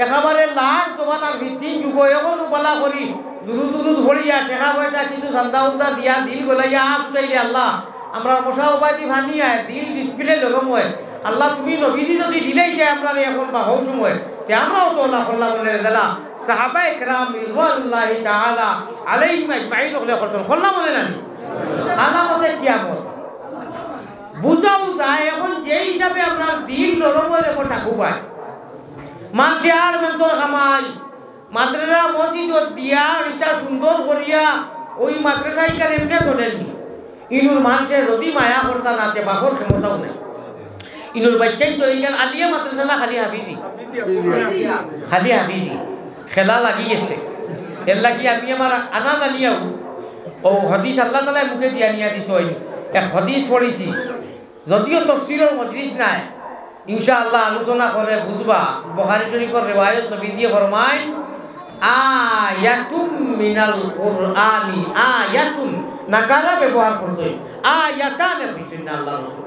একেবারে লাশ জমানার ভিত্তিক যুগ এখনো বলা করি দুরুদ ভরিয়া টেকা পয়সা কিছু চান্দা উন্দা দিয়া দিল গলাইয়া উঠাইলে আল্লাহ আমরা মশা উপাধি ভানিয়া দিল ডিসপ্লে লগম হয়। আল্লাহ তুমি নবীজি যদি দিলেই যায় আমরা এখন বা হৌ সময় তে আমরাও তো আল্লাহ আল্লাহ বলে দিলা সাহাবায়ে কেরাম রিজওয়ানুল্লাহি তাআলা আলাইহিম আজমাইন হলে করতেন খল্লা মনে নানি আলামতে কিয়ামত বুঝাও যায়। এখন যে হিসাবে আমরা দিল নরম হয়ে রেখে খুবাই মানুষে আর মেন্তর খামাই মাদ্রাসা মসজিদ দিয়া এটা সুন্দর করিয়া ওই মাদ্রাসায় কার এমনি চলেননি ইনুর মানুষে যদি মায়া করতা নাতে বাপর ক্ষমতাও নেই। ইনুর বাচ্চাই তো এইখান আলিয়া মাদ্রাসা না খালি হাফিজি খেলা লাগি গেছে এর লাগি আমি আমার আনা জানিয়াও ও হদিস আল্লাহ তাআলা মুখে দিয়া নিয়া দিছ এক হদিস পড়েছি যদিও তফসিরের মজলিস নাই ইনশাআল্লাহ আলোচনা করে বুঝবা। বুখারী শরীফের রিওয়ায়াত নবীজি ফরমায় আয়াতুম মিনাল কুরআনি আয়াতুন নাকারা ব্যবহার করছে আয়াতানে কইছেন না আল্লাহ রাসূল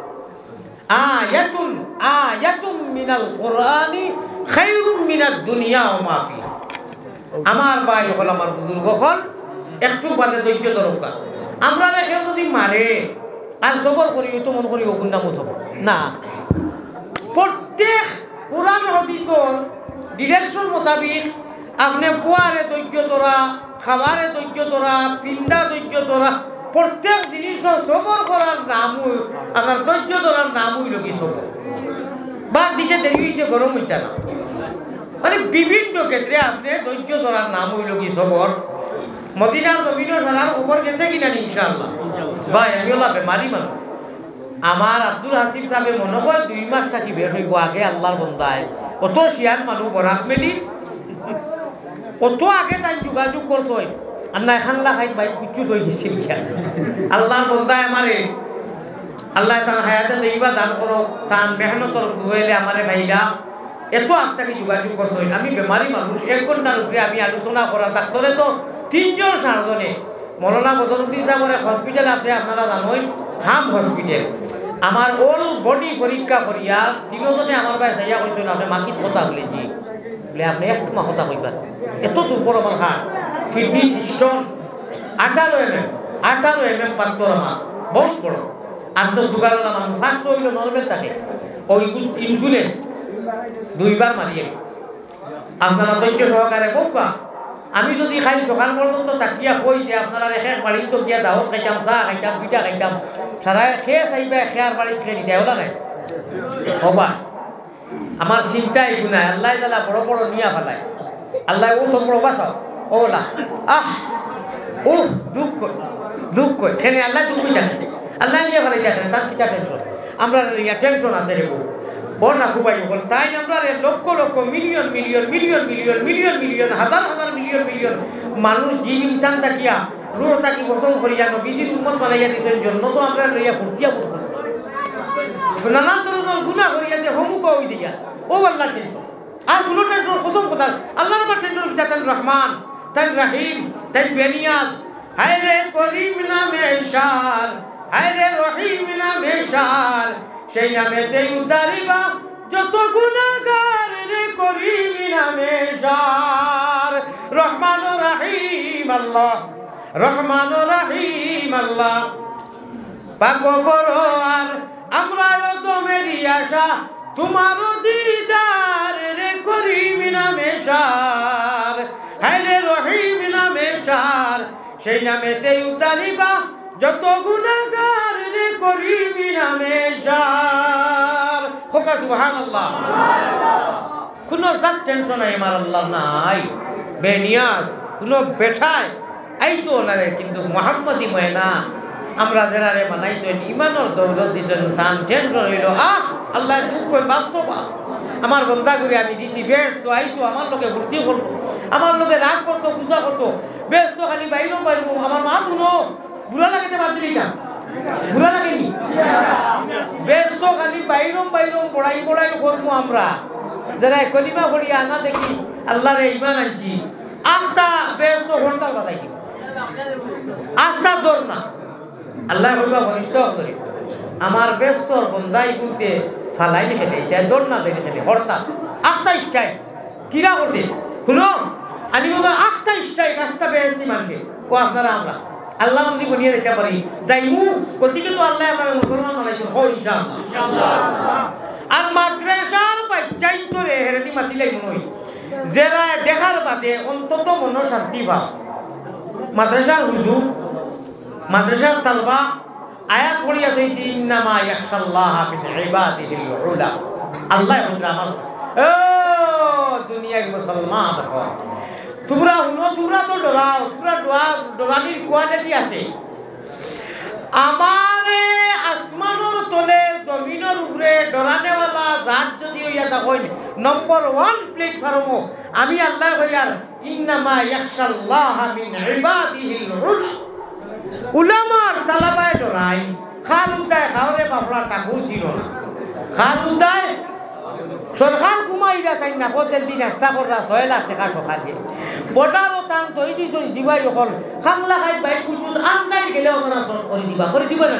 আয়াতুম মিনাল কুরআনি খায়রুম মিনাদ দুনিয়া ওয়া মা ফিহা। আমার ভাই হল আমার বুজুর্গ হল একটু বাদে ধৈর্য দরকার। আমরা কেউ যদি মারে আর সবর করি তো মন করি ওগুন নামও সবর না। প্রত্যেক পুরাণ হাদিসর ডিরেকশন মোতাবিক আপনি পোয়ারে ধৈর্য ধরা, খাবারে ধৈর্য ধরা, পিন্দা ধৈর্য ধরা, প্রত্যেক জিনিসও সবর করার নাম আপনার ধৈর্য ধরার নাম হইল কি সবর। বাদ দিকে দেরি হয়েছে গরম হইতা না, মানে বিভিন্ন ক্ষেত্রে আপনি ধৈর্য ধরার নাম হইল কি সবর। মদিনার জমিনের সারার খবর গেছে কিনা ইনশাআল্লাহ? ভাই আমি ওলা বেমারি মানুষ। আমার আব্দুল হাসিব সাহেব মনে হয় 2 মাস থাকি বেশ হইব আগে আল্লাহর বন্দায় অত শিয়ান মানুষ বরাক মেলি অত আগে তাই যোগাযোগ করছ আল্লাহ খাংলা খাই ভাই কুচু হয়ে গেছে আল্লাহর বন্দায় আমারে আল্লাহ তার হায়াতে দেইবা দান করো, তার মেহনতর দুয়েলে আমারে ভাইলা এত আপনাকে যোগাযোগ করছ। আমি বেমারি মানুষ, 1 ঘন্টার উপরে আমি আলোচনা করা ডাক্তারে তো 3 জন 4 জনে। মৌলানা বদরুদ্দিন সাহেবের হসপিটাল আছে আপনারা জানেন, হাম হসপিটাল। আমার অল বডি পরীক্ষা করিয়া 3 জনে আমার ভাই সাইয়া কইছিল আপনি মাকিত কথা বলেছি বলে আপনি একটু মা কথা কইবার এত দুর্বল আমার হাট কিডনি স্টোন 18 mm পাত্তর আমার বহুত বড়। আর তো সুগারওয়ালা মানুষ ফার্স্ট হইল নর্মাল থাকে ওই ইনসুলেন্স 2 বার মারিয়ে আপনারা ধৈর্য সহকারে বোকা। আমি যদি খাই সকাল পর্যন্ত তাকিয়া কই যে আপনারা শেষ বাড়ির তো গিয়া দাওয়াত খাইতাম, চা খাইতাম, পিঠা খাইতাম, সারা খেয়ে চাইবে খেয়ার বাড়িতে খেয়ে নিতে ওলা নাই হবা। আমার চিন্তা এগুলো নাই, আল্লাহ তালা বড় বড় নিয়া ফেলায়, আল্লাহ ও তো বড় বাসাও ওলা ও দুঃখ কই খেলে আল্লাহ দুঃখ জানে, আল্লাহ নিয়ে ফেলাই দেখেন তার কিতা টেনশন। আমরা টেনশন আছে রে বউ ওর না খুবাই বল তাই আমরা lakh lakh million million million million million million হাজার হাজার মিলিয়ন মিলিয়ন মানুষ জীব ইনসান তাকিয়া রুহ তাকি পছন্দ করিয়া নবীজির উম্মত বানাইয়া দিয়েছেন জন্য তো আমরা লইয়া ফুটিয়া নানান ধরনের গুণা করিয়া যে হমুক ওই দিয়া ও আল্লাহ টেনশন। আর কোনো টেনশন কসম কথা আল্লাহর আমার টেনশন তাই রহমান, তাই রাহিম, তাই বেনিয়াজ। হায় রে করিম নামে শার, হায় রে রহিম নামে শার, সেই নামেতে উতারিবা যত গুনাহগার রে করিম নামে শার। রহমান ও রহিম আল্লাহ, রহমান ও রহিম আল্লাহ পাক বড় আর আমরা তো মেরি আশা তোমার দিদার রে করিম নামে শার, হায় রে রহিম নামে শার, সেই নামেতে উতারিবা যত গুনাহগার রে করিম নামে শার। হোকা সুবহানাল্লাহ। কোনো জাত টেনশন নাই আমার আল্লাহ নাই, বেনিয়াজ কোনো বেঠায় আইতো না কিন্তু মোহাম্মদী ময়না আমরা যারা রে বানাইছেন ইমানের দৌলত দিয়েছেন তান টেনশন হইল আল্লাহ দুঃখ বাস্তব আমার বন্ধা করে আমি দিছি বেশ তো আইতো আমার লোকে ভর্তি করতো, আমার লোকে রাগ করতো, গুজা করতো, বেশ তো খালি বাইরও পারবো আমার মা শুনো বুড়া লাগাতে বাদ দিলাম, বুড়া লাগেনি বেশ তো খালি বাইরম বাইরম বড়াই বড়াই করবো আমরা যারা কলিমা পড়ি আনা দেখি আল্লাহ রে ইমান আনছি আস্তা বেশ তো হরতাল বাজাই দিব আস্তা দর না আল্লাহ বলবা ঘনিষ্ঠ করি আমার ব্যস্তর বন্ধাই গুনতে ফালাই খেতে চাই দর না দেখে খেতে হরতাল আস্তা ইস্টাই কিরা করছে শুনো আমি বলবো আস্তা ইস্টাই রাস্তা বেহস্তি মানছে ও আপনারা আমরা আল্লাহ যদি বনিয়ে দিতে পারি যাইমু গতিকে তো আল্লাহ আমার মুসলমান বানাইছেন হয় ইনশাআল্লাহ। আর মাদ্রাসার বাচ্চাই তো রে হেরেদি মাতিলাই মনে হয় যারা দেখার বাদে অন্তত মনে শান্তি ভাব। মাদ্রাসার হুজুর মাদ্রাসার তালবা আয়াত পড়িয়া চাইছি ইন্নামা ইয়াখশাল্লাহা মিন ইবাদিহিল উলামা। আল্লাহ হুজুর আমার ও দুনিয়ার মুসলমান হও তোমরা শুনো, তোমরা তো ডরাও, তোমরা ডরানির কোয়ালিটি আছে। আমারে আসমানোর তলে জমিনের উপরে ডরানেওয়ালা জাত যদি হইয়া থাকেন নম্বর 1 প্ল্যাটফর্ম আমি আল্লাহ হইয়ার ইন্নামা ইয়াখশাল্লাহা মিন ইবাদিহিল উলামা। উলামার তালাবায় ডরাই খালুদায় খাওয়ারে বাবলা ঠাকুর ছিল না, খালুদায় সরকার ঘুমাইরা তাই না হোটেল দিন নাস্তা করা 6 লাখ টাকা সকালে বটারও টান তৈ দিছন জিবাই অকল খামলা খাই বাইক কুচুত আনকাই গেলে ওরা সট করে দিবা না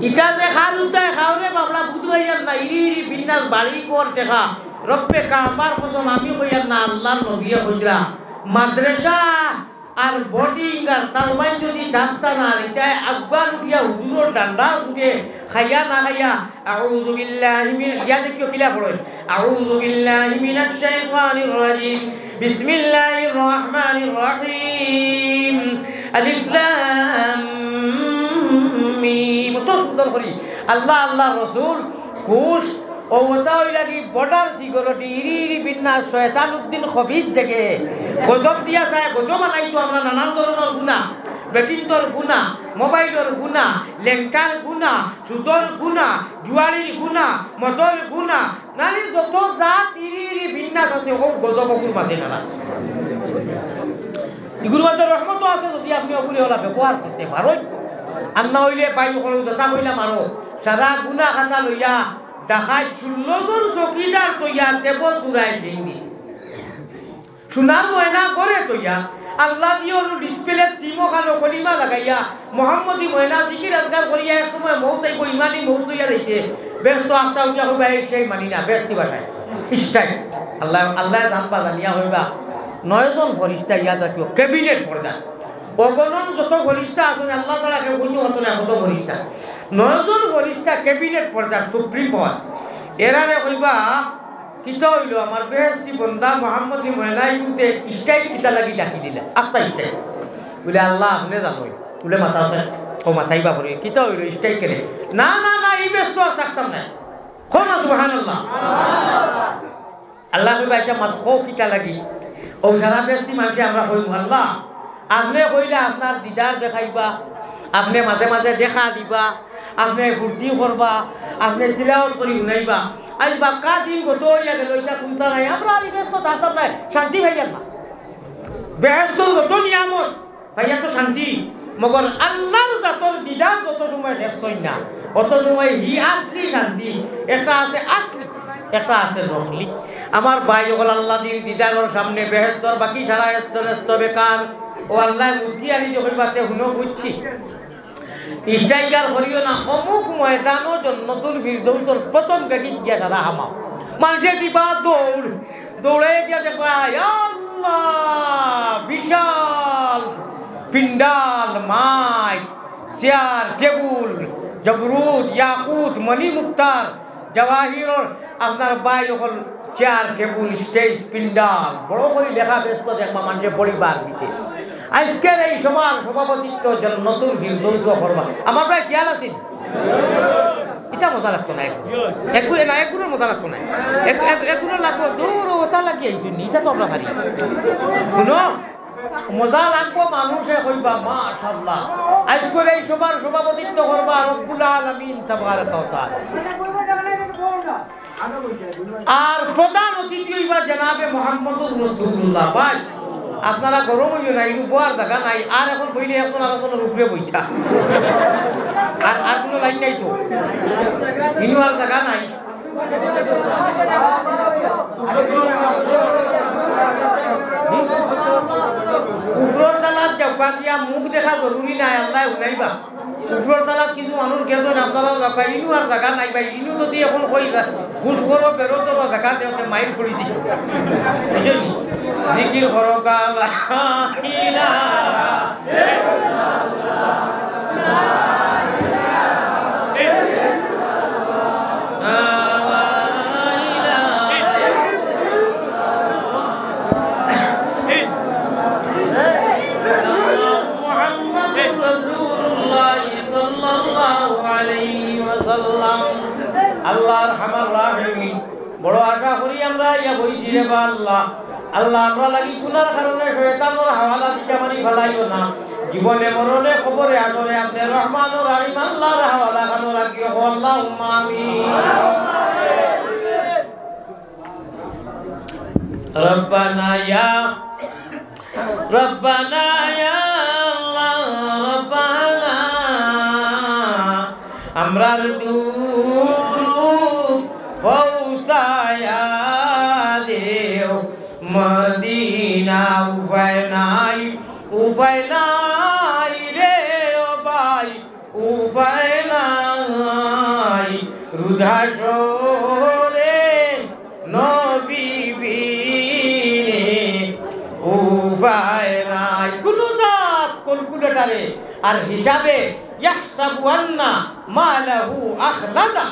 ইটা যে খালুদায় খাওয়ারে বাবলা বুঝবাইয়ার না ইরি ইরি বিন্যাস বাড়ি কর টেকা রব্বে কাবার কসম আমি কইয়ার না আল্লাহর নবী কইরা মাদ্রাসা আর বডিং আর তালমাইন যদি ডাক্তার না এটাই আফগান উঠিয়া হুজুর ডান্ডা উঠে খাইয়া না খাইয়া আউযু বিল্লাহি মিন ইয়া দেখিও কিলা পড়েন আউযু বিল্লাহি মিনাশ শাইতানির রাজিম বিসমিল্লাহির রহমানির রহিম আলিফ লাম মিম। তো সুন্দর করি আল্লাহ আল্লাহ রসুল খুশ ও ওটা ওই লাগি বর্ডার সিকিউরিটি ইরি ইরি বিন্যাস শয়তান উদ্দিন খবিজ থেকে গজব দিয়া চায় গজব আনাইতো আমরা নানান ধরনের গুণা বেটিন্তর গুণা মোবাইলের গুণা লেংটার গুণা সুতোর গুণা জুয়ারির গুণা মদর গুণা নানি যত জাত ইরি ইরি বিন্যাস আছে ও গজব অগুর মাঝে সারা এগুলোর মাঝে রহমতও আছে যদি আপনি অগুলি হলা ব্যবহার করতে পারেন আর না হইলে বায়ু করো যথা হইলাম আরো সারা গুণা খাতা লইয়া দেখায় 16 জন চকিদার তৈয়া দেব চুরাই সিং দিছে সোনার ময়না করে তৈয়া আল্লাহ দিয়ে ডিসপ্লে সিমো খানো কলিমা লাগাইয়া মোহাম্মদী ময়না জিকির আজকাল করিয়া এক সময় মৌত আইব ইমানি মৌত লইয়া যাইতে ব্যস্ত আখটা উঠিয়া হইবা সেই মানি না ব্যস্তি ভাষায় ইস্টাই আল্লাহ আল্লাহ জানবা জানিয়া হইবা 9 জন ফরিস্তা ইয়া জাতীয় ক্যাবিনেট পর্দা অগণন যত ফরিস্তা আছেন আল্লাহ ছাড়া কেউ কোনো হতো না কত ফরিস্তা 9 জন ফরিস্তা ক্যাবিনেট পর্দা সুপ্রিম পাওয়ার এরারে কইবা কিতা হইল আমার বেহেস্তি বন্দা মোহাম্মদী ময়নাই কিন্তু স্টাইল কিতা লাগি ডাকি দিলে আত্মা স্টাইল বলে আল্লাহ আপনি জানোই বলে মাথা আছে ও মাথাইবা পড়ে কিতা হইল স্টাইল কেনে না না না এই ব্যস্ত আর থাকতাম না কোন সুবহানাল্লাহ আল্লাহ কইবা এটা মাত খো কিতা লাগি ও সারা বেহেস্তি মানুষে আমরা কইব আল্লাহ আপনি কইলে আপনার দিদার দেখাইবা আপনি মাঝে মাঝে দেখা দিবা আপনি ফুর্তি করবা আপনি তিলাওয়াত করি শুনাইবা আজ বাক্কা দিন গত হইয়া গেল এটা কোনটা নাই আমরা আর ব্যস্ত থাকতাম নাই শান্তি ভাইয়া না ব্যস্ত গত নিয়ামত ভাইয়া তো শান্তি মগর আল্লাহর জাতর দিদার যত সময় দেখছই না অত সময় হি আসলি শান্তি একটা আছে আসলি একটা আছে নকলি আমার ভাই যখন আল্লাহ দিদারের সামনে বেহেস্তর বাকি সারা এস্ত বেকার ও আল্লাহ মুসলি আনি যখন বাতে হুনো বুঝছি ইস্টাইকার করিও না অমুক ময়দানও জন্নতুল ফিরদৌসর প্রথম গাড়ি গিয়া সারা হামাও মানুষে দিবা দৌড় দৌড়ে গিয়া দেখবা আল্লাহ বিশাল পিন্ডাল মাইক চেয়ার টেবুল জবরুদ ইয়াকুত মণি মুক্তার জওয়াহিরর আপনার বাই যখন চেয়ার টেবুল স্টেজ পিন্ডাল বড় করে লেখা ব্যস্ত দেখবা মানুষের পরিবার দিতে আজকের এই সবার সভাপতিত্ব নতুন ফিরদৌস করবা আমার প্রায় খেয়াল আছেন এটা মজা লাগতো না একগুলো না একগুলোর মজা লাগতো না একগুলো লাগবো জোর ওটা লাগিয়ে আইসুন এটা তো আমরা পারি শুনো মজা লাগবো মানুষে কইবা মাশাআল্লাহ আজকের এই সবার সভাপতিত্ব করবা রব্বুল আলামিন তাবারাকা ওয়া তাআলা আর প্রধান অতিথি হইবা জনাবে মুহাম্মদুর রাসূলুল্লাহ ভাই আপনারা গরম হইও না ইনু বোয়ার জায়গা নাই আর এখন বইলে এখন আর কোনো রূপে বইটা আর কোনো লাইন নাই তো ইনু আর জায়গা নাই উপর তালাত যাওয়া গিয়া মুখ দেখা জরুরি নাই আল্লাহ শুনাইবা উপর তালাত কিছু মানুষ গেছেন আপনারা যাবা ইনু আর জায়গা নাই ভাই ইনু যদি এখন কই ঘুষ করো বেরোতো জায়গা দেওয়াতে মাইর করে দিই বুঝলি জিকির করো গালা আল্লাহর হামার রাহিম বড় আশা করি আমরা ইয়া বইছি রে বা আল্লাহ আল্লাহ আমরা লাগি গুনার কারণে শয়তানের হাওয়ালা দিকে মারি ফেলাইও না জীবনে মরণে খবরে আদরে আপনি রহমানুর রহিম আল্লাহর হাওয়ালা কানো রাখিও আল্লাহুম্মা আমিন রব্বানা ইয়া আল্লাহ রব্বানা আমরার দুরুদ পৌঁছায়া দেও মদিনা উপায় নাই রে ও ভাই উপায় নাই রুধা সরে নবী বিনে উপায় নাই কোনো জাত ক্যালকুলেটরে আর হিসাবে ইয়াহসাবু আন্না মালাহু আখলাদা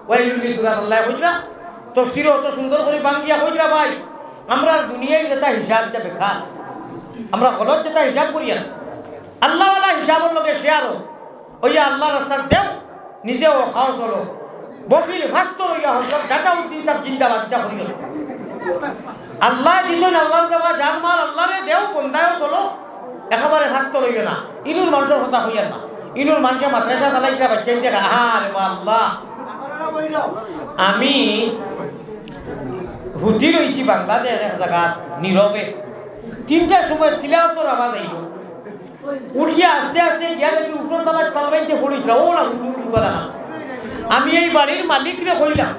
ওয়াইলুল লিসূরাতুল্লাহ কইরা তাফসীর অত সুন্দর করে বাংলা কইরা ভাই আমরা দুনিয়ায় যেটা হিসাব যেটা বেকার আমরা গলত যেটা হিসাব করি না আল্লাহ ওয়ালা হিসাবের লগে শেয়ারও ওই আল্লাহর রাস্তায় দেও নিজেও খাওয়া চলো বকিল ভাত রইয়া হজরত ডাটা উদ্দিন সাহেব জিন্দাবাদ যা করি আল্লাহ দিছেন আল্লাহর দেওয়া জানমাল আল্লাহরে দেও বন্দায়ও চলো একেবারে ভাত রইবে না ইনুর মানুষের কথা হইয়া না ইনুর মানুষের মাদ্রাসা চালাইছে বাচ্চা দেখা আরে আল্লাহ আমি হুতি রয়েছি বাংলাদেশ এক জায়গা নীরবে 3টার সময় তিলাওয়াতের আওয়াজ আইল উঠিয়া আস্তে আস্তে গিয়া দেখি উপর তলায় চালবাইতে পড়িছিল ও না আমি এই বাড়ির মালিকরে কইলাম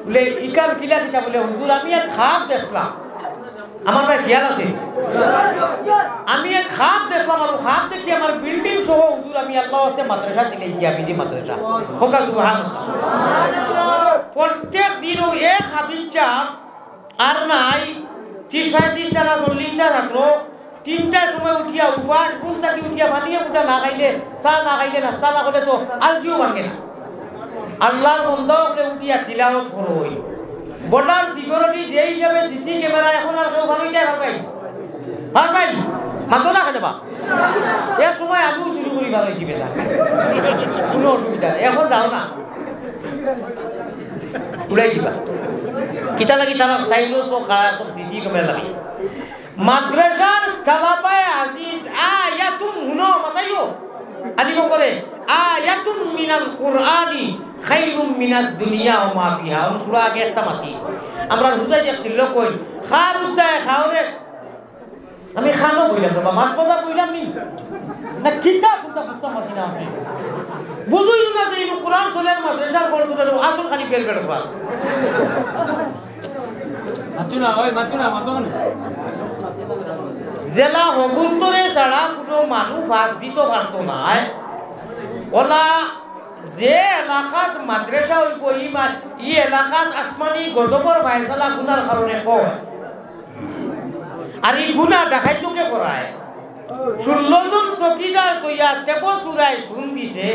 বলে ইকাল কিলা কিতা বলে হুজুর আমি এক খাপ দেখলাম আমার ভাই খেয়াল আছে আমি এক খাপ দেখলাম আর খাপ দেখি আমার বিল্ডিং সহ হুজুর আমি আল্লাহ হস্তে মাদ্রাসা দিলেছি আমি যে মাদ্রাসা হোকা সুবহানাল্লাহ প্রত্যেক দিন এক হাদিসা আর নাই 30-35টা না 40টা ছাত্র 3টার সময় উঠিয়া উপাস ঘুম থাকি উঠিয়া পানিয়ে উঠা না খাইলে চা না খাইলে নাস্তা না করলে তো আলজিও ভাঙে না আল্লাহর বন্ধা করে উঠিয়া তিলাওয়াত করই বর্ডার সিকিউরিটি যে হিসাবে সিসি ক্যামেরা এখন আর কেউ ভালোই যায় ভাই মাতো না খেতে বা এক সময় আমিও শুরু করি ভালো হয়েছি বেলা কোনো অসুবিধা নেই এখন যাও না উড়াই দিবা কিতা লাগি তারা চাইলো তো খারাপ সিসি ক্যামেরা লাগি মাদ্রাসার তালাবায়ে আজিজ আয়াতুম হুনো মাতাইলো আলিম করে আয়াতুম মিনাল কুরআনি খায়রুম মিনাদ দুনিয়া ওয়া মা ফিহা সূরা আগে একটা মাতি আমরা হুজাই দেখছিল কই খার উজায় খাওরে আমি খানো কইলাম বাবা মাছ বাজার কইলাম নি না কিতাব কোনটা বুঝতে পারছি না আমি বুঝুই না যে এই কুরআন চলে মাদ্রাসার বড় চলে আসল খালি বেল বেল করা মাতুনা ওই মাতুনা মাতুনা জেলা হগুন্তরে ছাড়া কোনো মানুষ ফাঁস দিতে পারতো না ওলা যে এলাকাত মাদ্রাসা হইব ই এলাকাত আসমানি গজবর ফায়সালা গুনার কারণে কয় আর এই গুণা দেখাইতোকে করায় 16 জন চকিদার তৈয়া তেব চুরায় শুন দিছে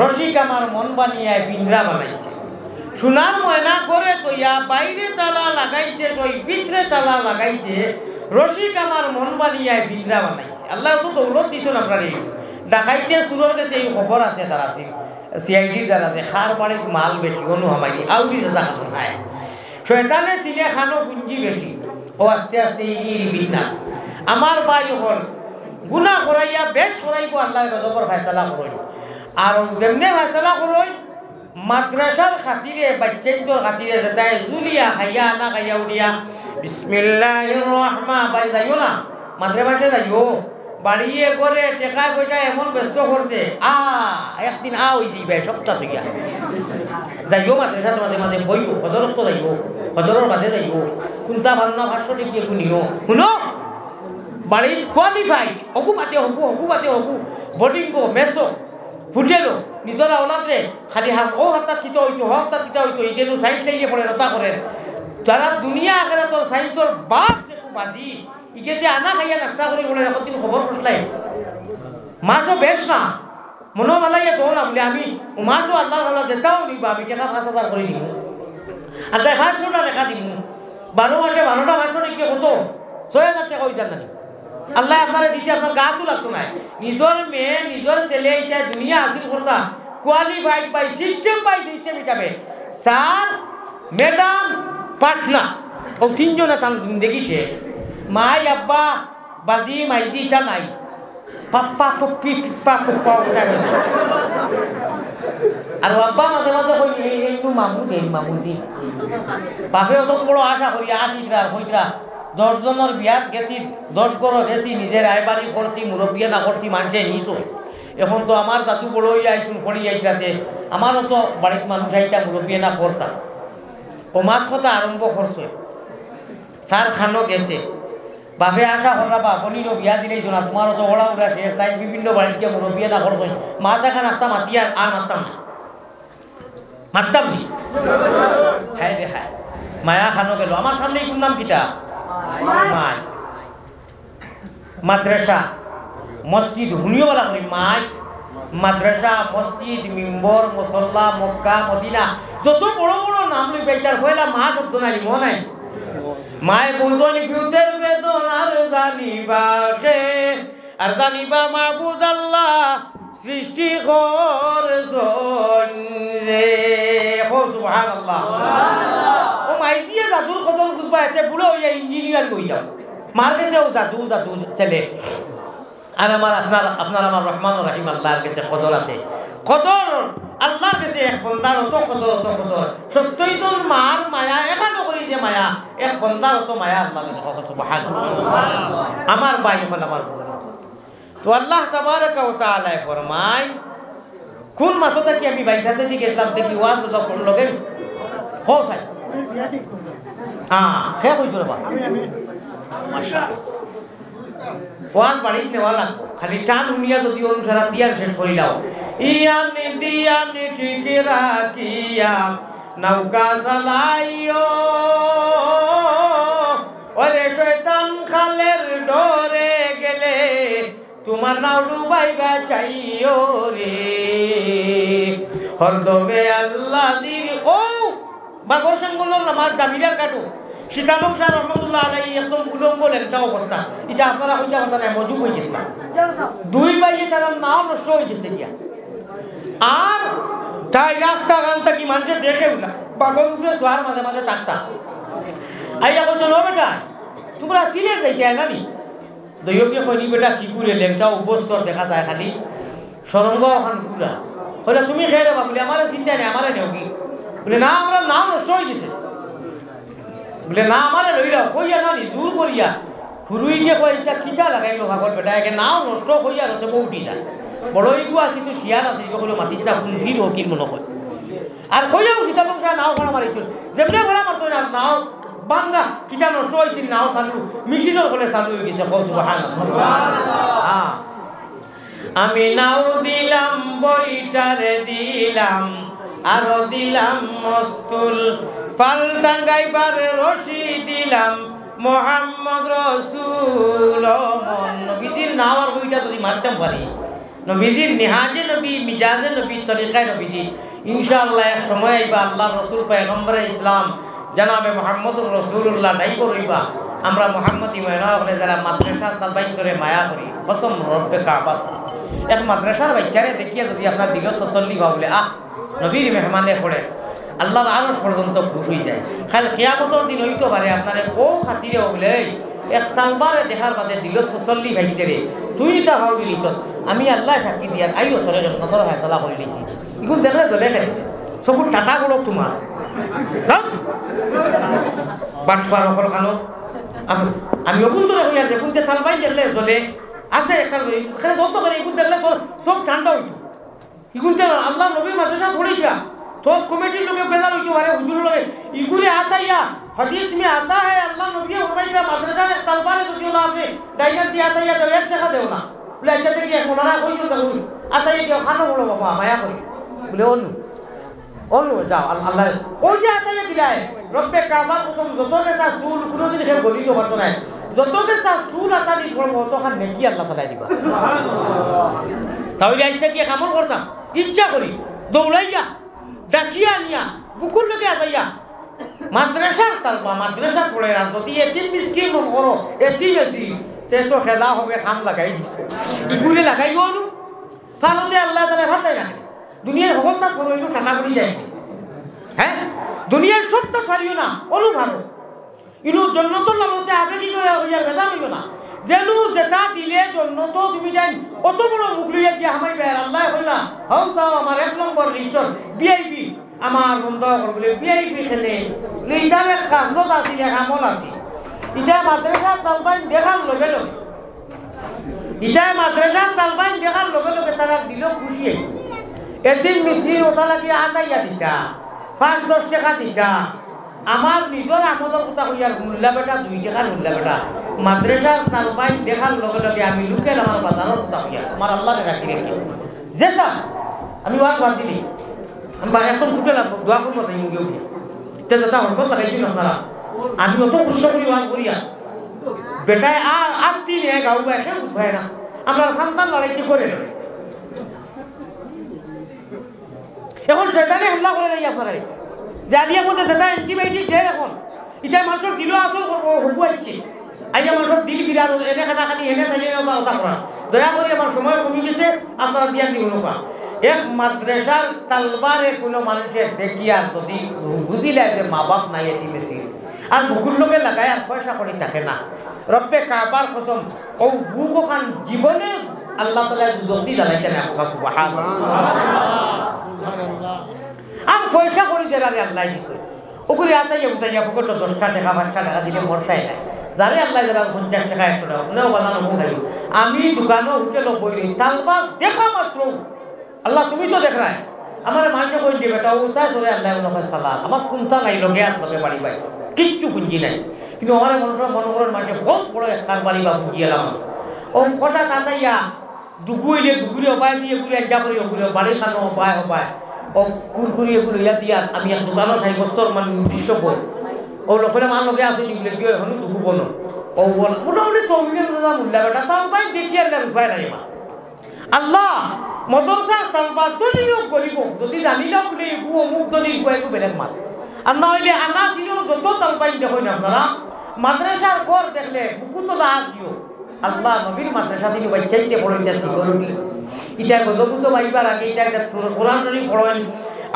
রসিক আমার মন বানিয়ে পিঞ্জরা বানাইছে সোনার ময়না করে তৈয়া বাইরে তালা লাগাইছে তৈ ভিতরে তালা লাগাইছে রসিক আমার মন বানিয়ে পিঞ্জরা বানাইছে আল্লাহ তো দৌলত দিছেন আপনার এই ডাকাইতে চুরের কাছে এই খবর আছে তারা সিআইডির যারা আছে খার বাড়ির মাল বেশি অনু হামারি আউরি যা খায় শয়তানে চিনে খানো পুঞ্জি বেশি ও আস্তে আস্তে এই বিন্যাস আমার ভাই হল গুনাহ করাইয়া বেশ করাইব আল্লাহ গজবর ফয়সালা করই আর যেমনে ফয়সালা করই মাদ্রাসার খাতিরে বাচ্চাইদের খাতিরে যেটাই জুলিয়া খাইয়া না খাইয়া উড়িয়া বিসমিল্লাহির রহমান বাই যাইও না মাদ্রাসায় যাইও বাড়িয়ে করে টেকা পয়সা এমন ব্যস্ত করছে একদিন ওই যাইবে সপ্তাহ থেকে যাইও মাদ্রাসাতে মাঝে মাঝে বইও হজরত তো যাইও হজরের বাদে যাইও কোনটা ভালো না 500 টিকিয়ে গুনিও শুনো বাড়ির কোয়ালিফাইড হকুপাতে হকু বোর্ডিংগো মেসো ফুটেলো নিজের আওলাদরে খালি ও হাতাত কিতা হইতো ইদেনু সাইন্স লাইনে পড়ে রতা করেন যারা দুনিয়া আখেরা তোর সাইন্সর বাপ যে খুব বাজি ইকে যে আনা খাইয়া নাস্তা করে বলে এখন তিনি খবর করলাই মাছও বেশ না মনো ভালাইয়া তো না বলে আমি মাছও আল্লাহ আল্লাহ যেটাও নিবা আমি টাকা 5,000 করে নিব আর 500টা টাকা দিব 12 মাসে 12টা 500 টাকা কত 6,000 টাকা হইতা না আল্লাহ আপনারে দিছে আপনার গা তো লাগতো না নিজের মেয়ে নিজের ছেলে এটা দুনিয়া হাসিল করতা কোয়ালিফাইড বাই সিস্টেম হিসাবে স্যার ম্যাডাম পাটনা ও তিনজনে তার জিন্দগি শেষ মাই আব্বা বাজি মাইজি এটা নাই পাপ্পা পপ্পি পিপ্পা পুপ্পা ওটা আর আব্বা মাঝে মাঝে কই এইটু মামুদি বাপে অত বড় আশা করি হইতরা 10 জনের বিয়াত গেছি 10 ঘর গেছি নিজের আইবাড়ি করছি মুরব্বিয়া না করছি মানুষে নিছো এখন তো আমার জাদু বড় হইয়া আইসুন পড়ি আইসাতে আমারও তো বাড়ির মানুষ আইতা মুরব্বিয়া না করছা ও মাত কথা আরম্ভ করছে স্যার খানো গেছে বাপে আশা করা বলিল বিয়া দিলেই শোনা তোমারও তো ওড়া উড়া শেষ তাই বিভিন্ন বাড়িতে মুরব্বিয়া না করছো মা দেখা নাস্তা মাতি আর মারতাম নি হ্যাঁ রে হ্যাঁ মায়া খানো গেল আমার সামনেই কোন নাম কিতা মাই মাদ্রাসা মসজিদ হুনিওয়ালা করি মাইক মাদ্রাসা মসজিদ মিম্বর মুসল্লা মক্কা মদিনা যত বড় বড় নাম লই পাইতার হইলা মা শব্দ নাই মো নাই মায় বুঝনি ফিউতের বেদনার জানিবা খে আর জানিবা মাহবুদ আল্লাহ সৃষ্টি করছেন যে হো সুবহানাল্লাহ ও মাই দিয়ে জাদুর কদর বুঝবা এতে বুড়ো হইয়া ইঞ্জিনিয়ার হই যাও মার কাছেও জাদু জাদু ছেলে আর আপনার আমার রহমান রহিম আল্লাহর কাছে কদর আছে কদর আল্লাহর কাছে এক বন্দার অত কদর সত্যই তোর মার মায়া এখানো করি যে মায়া এক বন্দার অত মায়া আল্লাহর কাছে সুবহানাল্লাহ আমার ভাই হল আমার বোন তো আল্লাহ তাবারাকা ওয়া তাআলা ফরমায় কোন মাসটা কি আমি ভাই কাছে দিকে ইসলাম থেকে ওয়াজ তো লগে হো ভাই কে কইছো বাবা ওয়ান বাড়ি নেওয়া লাগবো খালি টান উনিয়া যদি অনুসার দিয়ান শেষ করিলাও ইয়ানি দিয়ানি ঠিক রাখিয়া নৌকা চালাইও ওরে শয়তান খালের ডরে গেলে তোমার নাও ডুবাইবা চাইও রে হরদমে আল্লাহ দির ও বাগর সঙ্গুলোর নামাজ জামিরার কাটু সীতানম শাহ রহমতুল্লাহ আলাইহি একদম উলঙ্গ লেখা অবস্থা এটা আপনারা হইতা কথা নাই মজুব হয়ে গেছে দুই ভাইয়ে তার নাও নষ্ট হয়ে গেছে গিয়া আর তাই রাস্তা গানটা কি মানুষে দেখে উঠা বাগর উপরে সোয়ার মাঝে মাঝে থাকতা আইয়া বলছো নো বেটা তোমরা সিলেট যাইতে নানি দৈয়কে কইনি বেটা কি করে লেখা উপস্তর দেখা যায় খালি সরঙ্গ ওখান ঘুরা হলে তুমি খেয়ে দেবা বলে আমার চিন্তা নেই আমার নেও কি বলে না আমরা নাও নষ্ট হয়ে গেছে বলে না আমারে লইলা কইয়া নানি দূর করিয়া হুরুই গিয়ে কই এটা কিটা লাগাইলো ভাগর বেটা একে নাও নষ্ট হইয়া রসে বউটি যায় বড়ই গুয়া কিছু শিয়ার আছে যেগুলো মাটিটা কুলফির হকির মনে হয় আর কইয়াও সীতালংসা নাও ভাড়া মারিছিল যেমনি ভাড়া মারতো না নাও বাঙ্গা কিটা নষ্ট হয়েছিল নাও চালু মেশিনের ফলে চালু হয়ে গেছে আমি নাও দিলাম বইটারে দিলাম আরো দিলাম মস্তুল পাল টাঙ্গাইবার রশি দিলাম মোহাম্মদ রসুল নবীজির নাম আর বইটা যদি মারতাম পারি নবীজির নেহাজে নবী মিজাজে নবী তরিকায় নবীজি ইনশাআল্লাহ এক সময় আইবা আল্লাহ রসুল পয়গম্বরে ইসলাম জানাবে মোহাম্মদুর রসুল্লাহ ডাইব রইবা আমরা মোহাম্মদী ময়না বলে যারা মাদ্রাসার তালবাইন করে মায়া করি কসম রব্বে কাবা এক মাদ্রাসার বাচ্চারে দেখিয়া যদি আপনার দিল তসল্লি হওয়া বলে নবীর মেহমানে পড়ে আল্লাহর আরশ পর্যন্ত খুশ হয়ে যায় খালি কিয়ামতের দিন হইতে পারে আপনারে ও খাতিরে বলে এক তালবারে দেখার বাদে দিল তসল্লি ভাইতে রে তুই তা হও দিলিস আমি আল্লাহ সাক্ষী দিয়া আইও তোরে নজর ফয়সালা করে দিছি ইগুন দেখলে জ্বলে খেলে সবুর টাকাগুলো তোমার বাটফার অকল খানো আমি অগুন তো হইয়া যে কোনতে তালবাই দেখলে জ্বলে আছে একটা এখানে যত করে ইগুন দেখলে তোর সব ঠান্ডা হইতো ইগুনতে আল্লাহ নবী মাদ্রাসা পড়েছিলা तो कमेटी लोग बेजार हो हमारे हुजूर लोग इगुरे आता या हदीस में आता है अल्लाह नबी फरमाया मदरसा तलवार तो दियो आपने डायरेक्ट दिया आता या तो एक जगह देओ ना बोले अच्छा देखिए कोना कोई जो करू आता ये दियो खाना बोलो बाबा माया करी बोले ओनु जाओ अल्लाह ओ जे आता ये दिला है रब्बे कामा को যত के साथ सूल কোনো দিন হে গলি তো করতে নাই যত के साथ सूल आता নি পড়ব তো খান নেকি আল্লাহ ফলাই দিবা সুবহানাল্লাহ তাহলে আইছে কি আমল করতাম ইচ্ছা করি দৌড়াইয়া ডাকিয়া নিয়া বুকুর লোকে আসাইয়া মাদ্রাসার তালবা মাদ্রাসা পড়ে না যদি এটিম মিসকিন করো এটিম বেশি তে তো খেলা হবে খাম লাগাই দিছে ইগুলি লাগাইও নু ফালতে আল্লাহ তাআলা ভাতাই না দুনিয়ার হকটা করইলো টাকা করি যায় হ্যাঁ দুনিয়ার সবটা খালিও না অনু ভালো ইনু জন্নতুল লালসে আবেদি হইয়া বেজা হইও না যেনু যেটা দিলে জন্নত তুমি যাই অত বড় মুখলিয়া কি হামাই বে আল্লাহ কইলা হাও চাও আমার এক নম্বর লিস্টর ভিআইপি আমার বন্ধু বলে ভিআইপি খেলে লিটারে কাজত আছিল আমল আছে ইটা মাদ্রাসা তালবাইন দেখার লগে লগে ইটা মাদ্রাসা তালবাইন দেখার লগে লগে তারা দিল খুশি হই এদিন মিসকিন ওটা লাগি আটাইয়া দিতা 5-10 টাকা দিতা আমার নিজের আমলের কথা কইয়ার মূল্যা বেটা 2 টাকা মূল্যা বেটা মাদ্রাসার তালবাইন দেখার লগে লগে আমি লুকেল আমার বাজারের কথা কইয়া আমার আল্লাহরে রাখি রেখে যেটা আমি ওয়াজ বাদ দিলি আমি একদম ঢুকে লাগবো দোয়া করবো তাই মুখে উঠে এটা যেটা হরকত লাগাইছিল আপনারা আমি অত কষ্ট করি ওয়াজ করিয়া বেটায় আত্মি নিয়ে গাও গায়ে সে উঠবে না আমরা সন্তান লড়াইতে করে লড়ে এখন সেটানে হামলা করে নাই আপনারা জালিয়ার মধ্যে যেটা অ্যান্টিবায়োটিক দেয় এখন এটা মানুষের দিল আসল হুকুয়াইছে আইয়া মানুষের দিল ফিরার এনে খানি এনে চাইলে ওটা করা দয়া করে আমার সময় কমে গেছে আপনারা দিয়া দিব না এক মাদ্রাসার তালবারে কোনো মানুষের দেখিয়া যদি বুঝিলে যে মা বাপ নাই এটি বেশি আর বুকুর লোকে লাগায় আর পয়সা করে থাকে না রব্বে কাবার কসম ও বুক ওখান জীবনে আল্লাহ তালা দুধি জ্বালাইতে না আর পয়সা করে জেলারে আল্লাহ দিছে ওগুলি আতাইয়া বুঝাইয়া ফুকট 10 টাকা 5 টাকা দিলে মরতাই না যারে আল্লাহ জেলা 50 টাকা 100 টাকা ওনাও বাজানো খাই আমি দোকানও হোটেলও বইলে তালবা দেখা মাত্র আল্লাহ তুমি তো দেখ রায় আমার মানুষ কই দিয়ে বেটা ওটা ধরে আল্লাহ সালাম আমার কোনটা নাই লগে আর লগে বাড়ি ভাই কিচ্ছু পুঁজি নাই কিন্তু আমার মনোহরের মানুষ বহুত বড় কার বাড়ি বা পুঁজি এলাম ও কটা তাতাইয়া দুগুইলে দুগুড়ি অপায় দিয়ে গুলি একজা করি ওগুলি বাড়ি খানো অপায় অপায় ও কুরকুরি এগুলো ইয়া দিয়া আমি এক দোকানও 6 বছর মানে নির্দিষ্ট বই ও লোকের মান লগে আছে নিগুলো দিয়ে এখন দুগু বনো ও বল মোটামুটি তহবিলের দাদা মূল্যা বেটা তার ভাই দেখি আর উপায় নাই মা আল্লাহ মদরসা তালবা দলিও গরিব যদি জানিলাও বলে এগু অমুক দলিল গো বেলেগ মাত আর নইলে আনা ছিল যত তালবাই দেখো না আপনারা মাদ্রাসার ঘর দেখলে বুকু তো লাগ দিও আল্লাহ নবীর মাদ্রাসা তিনি বাচ্চাইতে পড়াইতে শিখরুনি ইটা গজবুত বাইবার আগে ইটা কোরআন শরীফ পড়েন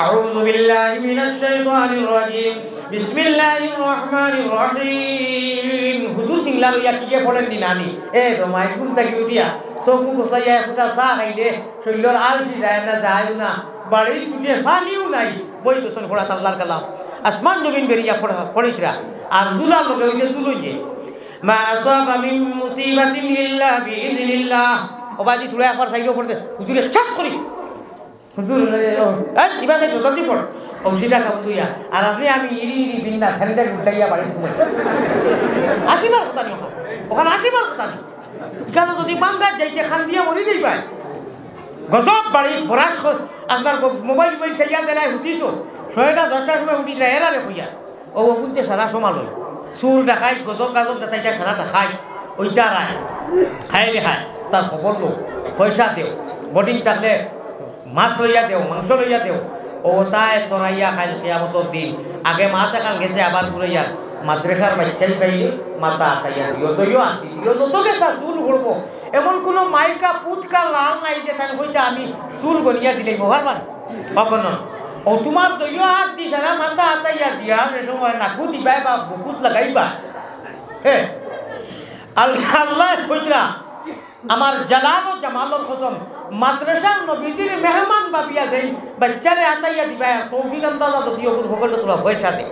আউযু বিল্লাহি মিনাশ শাইতানির রাজিম বিসমিল্লাহির রহমানির রহিম হুজুর সিংলা লইয়া কি পড়েন নি নানি এ তোমায় কোন থেকে উঠিয়া সব মুখ সাইয়া ফুটা চা খাইলে শরীরের আলসি যায় না যায় না বাড়ির ছুটে পানিও নাই বই দোষণ পড়া আল্লাহর কালাম আসমান জমিন বেরিয়া পড়িতরা আর দুলার লগে হইতে দুলইয়ে মা আসাবা মিন মুসিবাতিন ইল্লা বিইذنিল্লাহ ও বাজি তুলে একবার সাইডে পড়তে হুজুরে চাপ করি হুজুর ইবা সাইড জলদি পড় ও সিধা খাবো তুইয়া আর আপনি আমি ইরি বিন্না স্যান্ডেল উঠাইয়া বাড়ি ঘুমাই আসিবার কথা নেই ওখানে আসিবার কথা নেই এখানে যদি বাঙ্গা যাইতে খান দিয়া মরি যাই পায় গজব বাড়ি বরাস আপনার মোবাইল চাইয়া জেলায় উঠিছো 10টার সময় উঠি যায় এরারে হইয়া ও বুঝতে সারা সময় লই সুর দেখাই গজব গাজব দেখাইটা সারাটা খাই ওইটা রায় খাই রে খায় তার খবর লো পয়সা দেও বডিং থাকলে মাছ লইয়া দেও মাংস লইয়া দেও ও তাই তরাইয়া খাইল কিয়ামতর দিন আগে মাথা কাল গেছে আবার ঘুরাইয়া মাদ্রাসার বাচ্চাই পাইলে মাথা খাইয়া দিও দইও আনতি দিও যত গেছা চুল ঘুরবো এমন কোনো মাইকা পুটকা লাল নাই যে তাই হইতে আমি চুল গনিয়া দিলেই মোহার মান অগণ ও তোমার দইও হাত দি সারা মাথা আতাইয়া দিয়া যে সময় নাকু দিবাই বা বুকুস লাগাইবা হে আল্লাহ আল্লাহ কইরা আমার জালাল ও জামালর কসম মাদ্রাসার নবীজির মেহমান ভাবিয়া যাই বাচ্চারে আতাইয়া দিবা তৌফিক আন্দাজা যদিও গুণ সকলে তোলা পয়সা দে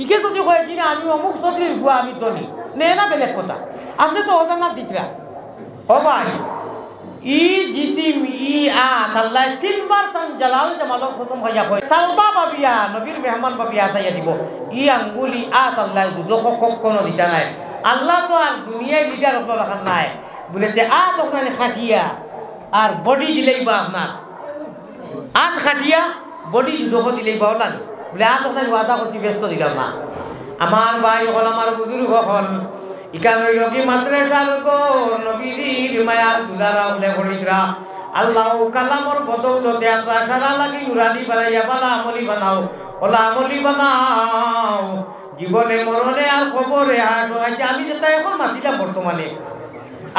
ইকে যদি কয় কিনা আমি অমুক চৌধুরীর ভুয়া আমি ধনী নে না বেলেগ কথা আপনি তো অজানার দিকরা ও ভাই ই জিসিম ই আল্লাহ 3বার তান জালাল জামালর কসম হইয়া কয় তালবা ভাবিয়া নবীর মেহমান ভাবিয়া আতাইয়া দিব ই আঙ্গুলি আল্লাহ দুদক কখনো দিতা নাই আল্লাহ তো আর দুনিয়ায় লিডার রাখার নাই বলে যে আপনার খাটিয়া আর বডি দিলেই বা আপনার খাটিয়া বডি দুদক দিলেই বা ওলা বলে আপনার ওয়াদা করছি ব্যস্ত দিলাম না আমার ভাই হল আমার বুজুর্গ হল ইকানোর লগি মাদ্রাসার নবীর মায়ার দুলারা উল্লেখ করিদ্রা আল্লাহ কালামর বদৌলতে আমরা সারা লাগি নুরানি বানাইয়া বালা আমলি বানাও ওলা আমলি বানাও জীবনে মরণে আর খবরে আজ আমি যেটা এখন মাতিলাম বর্তমানে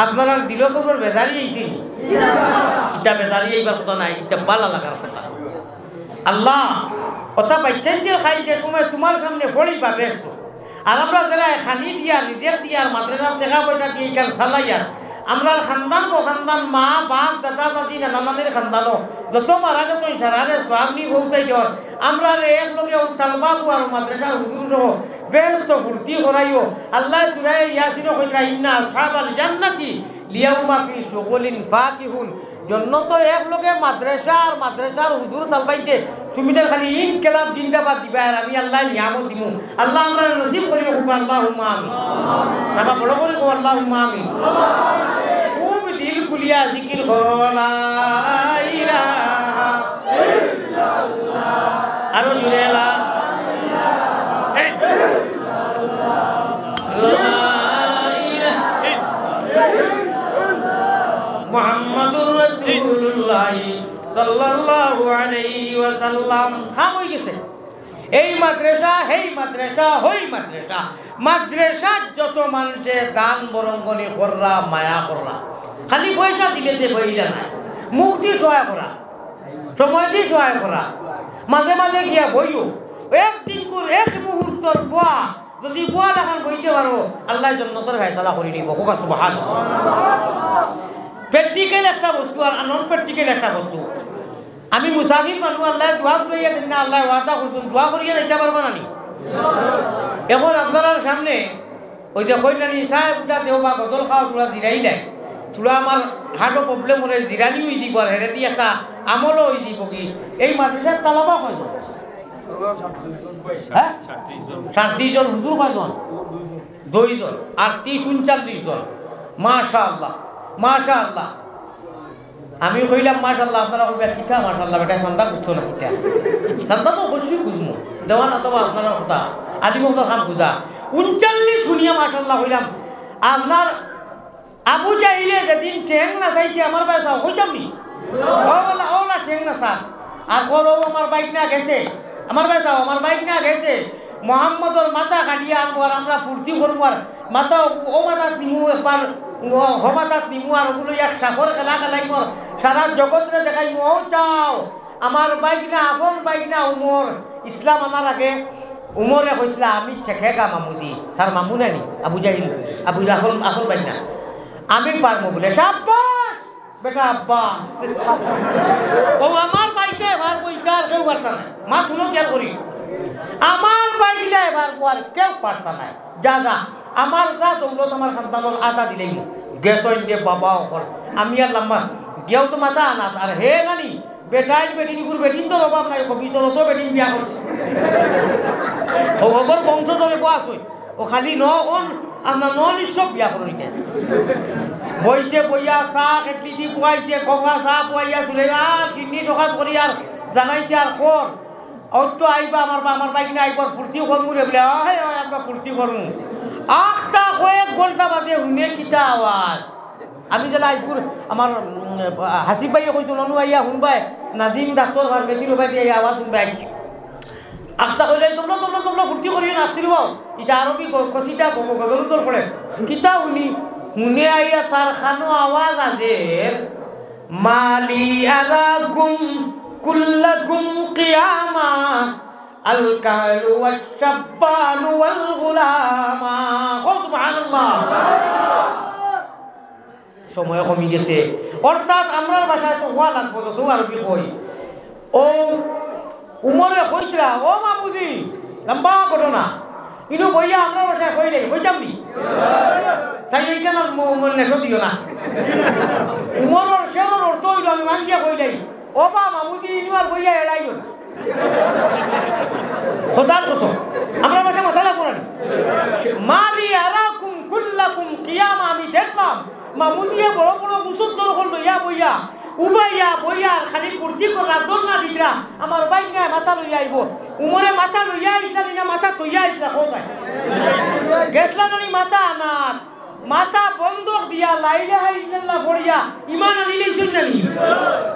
আপনারা দিল খবর বেজারি আইছি এটা বেজারি এইবার কথা নাই এটা বালা লাগার কথা আল্লাহ কথা পাইছেন যে খাই যে সময় তোমার সামনে পড়িবা ব্যস্ত আর আমরা যারা খানি দিয়া রিজেক দিয়া মাদ্রাসার টাকা পয়সা দিয়ে এখানে চালাইয়া আমরা খানদান খানদান মা বাপ দাদা দাদি নানা নানির খানদানও যত মারা গেত সারারে স্বামী পৌঁছাই দেওয়ার আমরা এক লগে তালবাবু আর মাদ্রাসার হুজুর সহ ব্যস্ত ফুর্তি করাইও আল্লাহ সুরাই ইয়াসিনও কইরা ইন্না আসহাবাল জান্নাতি লিয়াউমা ফি শুগুলিন ফাকিহুন জন্নত এক লগে মাদ্রাসার হুজুর তালবাইতে তুমি না খালি ইনকিলাব জিন্দাবাদ দিবা আর আমি আল্লাহ নিয়ামত দিমু আল্লাহ আমরা নসিব করিও আল্লাহুম্মা আমিন বাবা বড় করে কো আল্লাহুম্মা আমিন খুব দিল খুলিয়া জিকির করো লা ইলাহা ইল্লাল্লাহ আরো জুড়ে লা ইলাহা ইল্লাল্লাহ মুহাম্মাদুর রাসূলুল্লাহ সাল্লাল্লাহু আলাইহি ওয়াসাল্লাম। খাম হয়ে গেছে এই মাদ্রাসা হেই মাদ্রাসা হই মাদ্রাসা। মাদ্রাসা যত মানুষে দান বরঙ্গনি কররা মায়া কররা, খালি পয়সা দিলে যে বইলা নাই, মুক্তি সহায় করা, সময় দিয়ে সহায় করা, মাঝে মাঝে গিয়া বইও একদিন করে এক মুহূর্তর বোয়া যদি বোয়া লাগান বইতে পারো আল্লাহ জন্নতের ফয়সালা করে দিব। হোক সুবহানাল্লাহ। প্র্যাকটিক্যাল একটা বস্তু আর নন প্র্যাকটিক্যাল একটা বস্তু। আমি মুসাফির মানুষ, আল্লাহ দোয়া করিয়া দিন না, আল্লাহ ওয়াদা করছেন দোয়া করিয়া দিতে পারবো না নি। এখন আপনার সামনে ওই যে কইনানি সাহেব উঠা দেও বা গদল খাওয়া তোরা জিরাই নাই, তোরা আমার হার্টও প্রবলেম হলে জিরানি হয়ে দিব আর হেরে দিয়ে একটা আমলও হয়ে দিব। কি এই মাদ্রাসার তালাবা কয়জন? হ্যাঁ 37 জন। হুজুর কয়জন? 2 জন। আর 39 জন। মাশাআল্লাহ মাশাআল্লাহ। আমি কইলাম মাশাআল্লাহ, আপনারা কইবা কিতা মাশাআল্লাহ, বেটা সন্তান বুঝতো না কিতা। সন্তান তো অবশ্যই বুঝবো, দেওয়ান অথবা আপনার কথা আদিমত খাম বুঝা 39 শুনিয়া মাশাআল্লাহ কইলাম। আপনার আবু জাহিলে যেদিন ঠেং না চাইছে আমার পয়সা কইতাম নি ওলা ঠেং না স্যার আর করো আমার বাইক না গেছে, আমার পয়সা আমার বাইক না গেছে, মোহাম্মদর মাথা কাটিয়ে আনবো আর আমরা ফুর্তি করবো আর মাথা ও মাথাত নিমু একবার হমাতাত নিমু আর ওগুলো এক সাগর খেলা খেলাইম সারা জগৎরে দেখাইম। ও চাও আমার বাইক না আপন বাইক না উমর ইসলাম আনার আগে উমরে কইছিল আমি শেখেগা মামুদি, তার মামু নানি আবু জাহিল আবু এখন এখন বাইক না আমি পারবো বলে সাব্বাস বেটা আব্বাস। ও আমার বাইকে এবার বইটা আর কেউ পারতা নাই, মা তুলো খেয়াল করি আমার বাইকটা এবার আর কেউ পারতা নাই। যা যা আমার যা দৌলত আমার সন্তানের আদা দিলেই গেছ দিয়ে বাবা অকল আমি আর লাম্বা গেও তো মাথা আনাত আর হে নানি বেটাইন বেটিন গুর বেটিন তো অভাব নাই, বিচলতো বেটিন বিয়া করছে খবর বংশ ধরে পাস হই ও খালি নন আপনার নন স্টপ বিয়া করো নিতে বইছে বইয়া চাহ কেটলি দি পোয়াইছে গঙ্গা চাহ পোয়াইয়া চলে আর চিনি সকাত করি আর জানাইছে আর কর অত আইবা আমার বাইক না আইবার ফুর্তিও করমু রে বলে হয় আমরা ফুর্তি করমু। আখটা কয়েক ঘন্টা বাদে শুনে কিতা আওয়াজ। আমি যে আইসপুর আমার হাসিব ভাইয়ে কইছিল ননু আইয়া শুনবাই নাজিম ডাক্তার ফার্মেসির উপায় দিয়ে আওয়াজ শুনবাই আখটা কইলে তোমরা তোমরা তোমরা ফুর্তি করিও নাচতে দিব এটা আরবি কচিতা গজল উত্তর পড়ে কিতা শুনি শুনে আইয়া তার খানো আওয়াজ আছে মালি আলাকুম কুল্লাকুম কিয়ামা আল কাহলু ওয়াশ শাব্বানু ওয়াল গুলামা। সুবহানাল্লাহ। সময় কমে গেছে অর্থাৎ আমরার ভাষায় তো হওয়া লাগবো তো আরবি কই ও উমরে কইতরা ও মামুজি লম্বা ঘটনা ইনু বইয়া আমরার ভাষায় কই রে কইতাম নি সাই এইটা না মনে দিও না উমরের শেরর অর্থ হইল আমি মাঙ্গিয়া কই নাই ও বা মামুজি ইনু আর বইয়া এলাইও না খোদার কসম আমরা ভাষা মাথা লাগবো না মালি আলাকুম কুল্লাকুম কিয়ামা। আমি দেখলাম মামুদিয়া বড় বড় মুসুর দরকল লইয়া বইয়া উবাইয়া বইয়া খালি কুর্তি করা দল না দিতরা আমার বাইক না মাথা লইয়া আইব উমরে মাথা লইয়া আইসা না মাথা তৈয়া আইসা কোথায় গেছলা নানি মাথা আনার মাথা বন্ধক দিয়া লাইলা ইল্লাল্লাহ পড়িয়া ইমান আনিলেই শুননানি।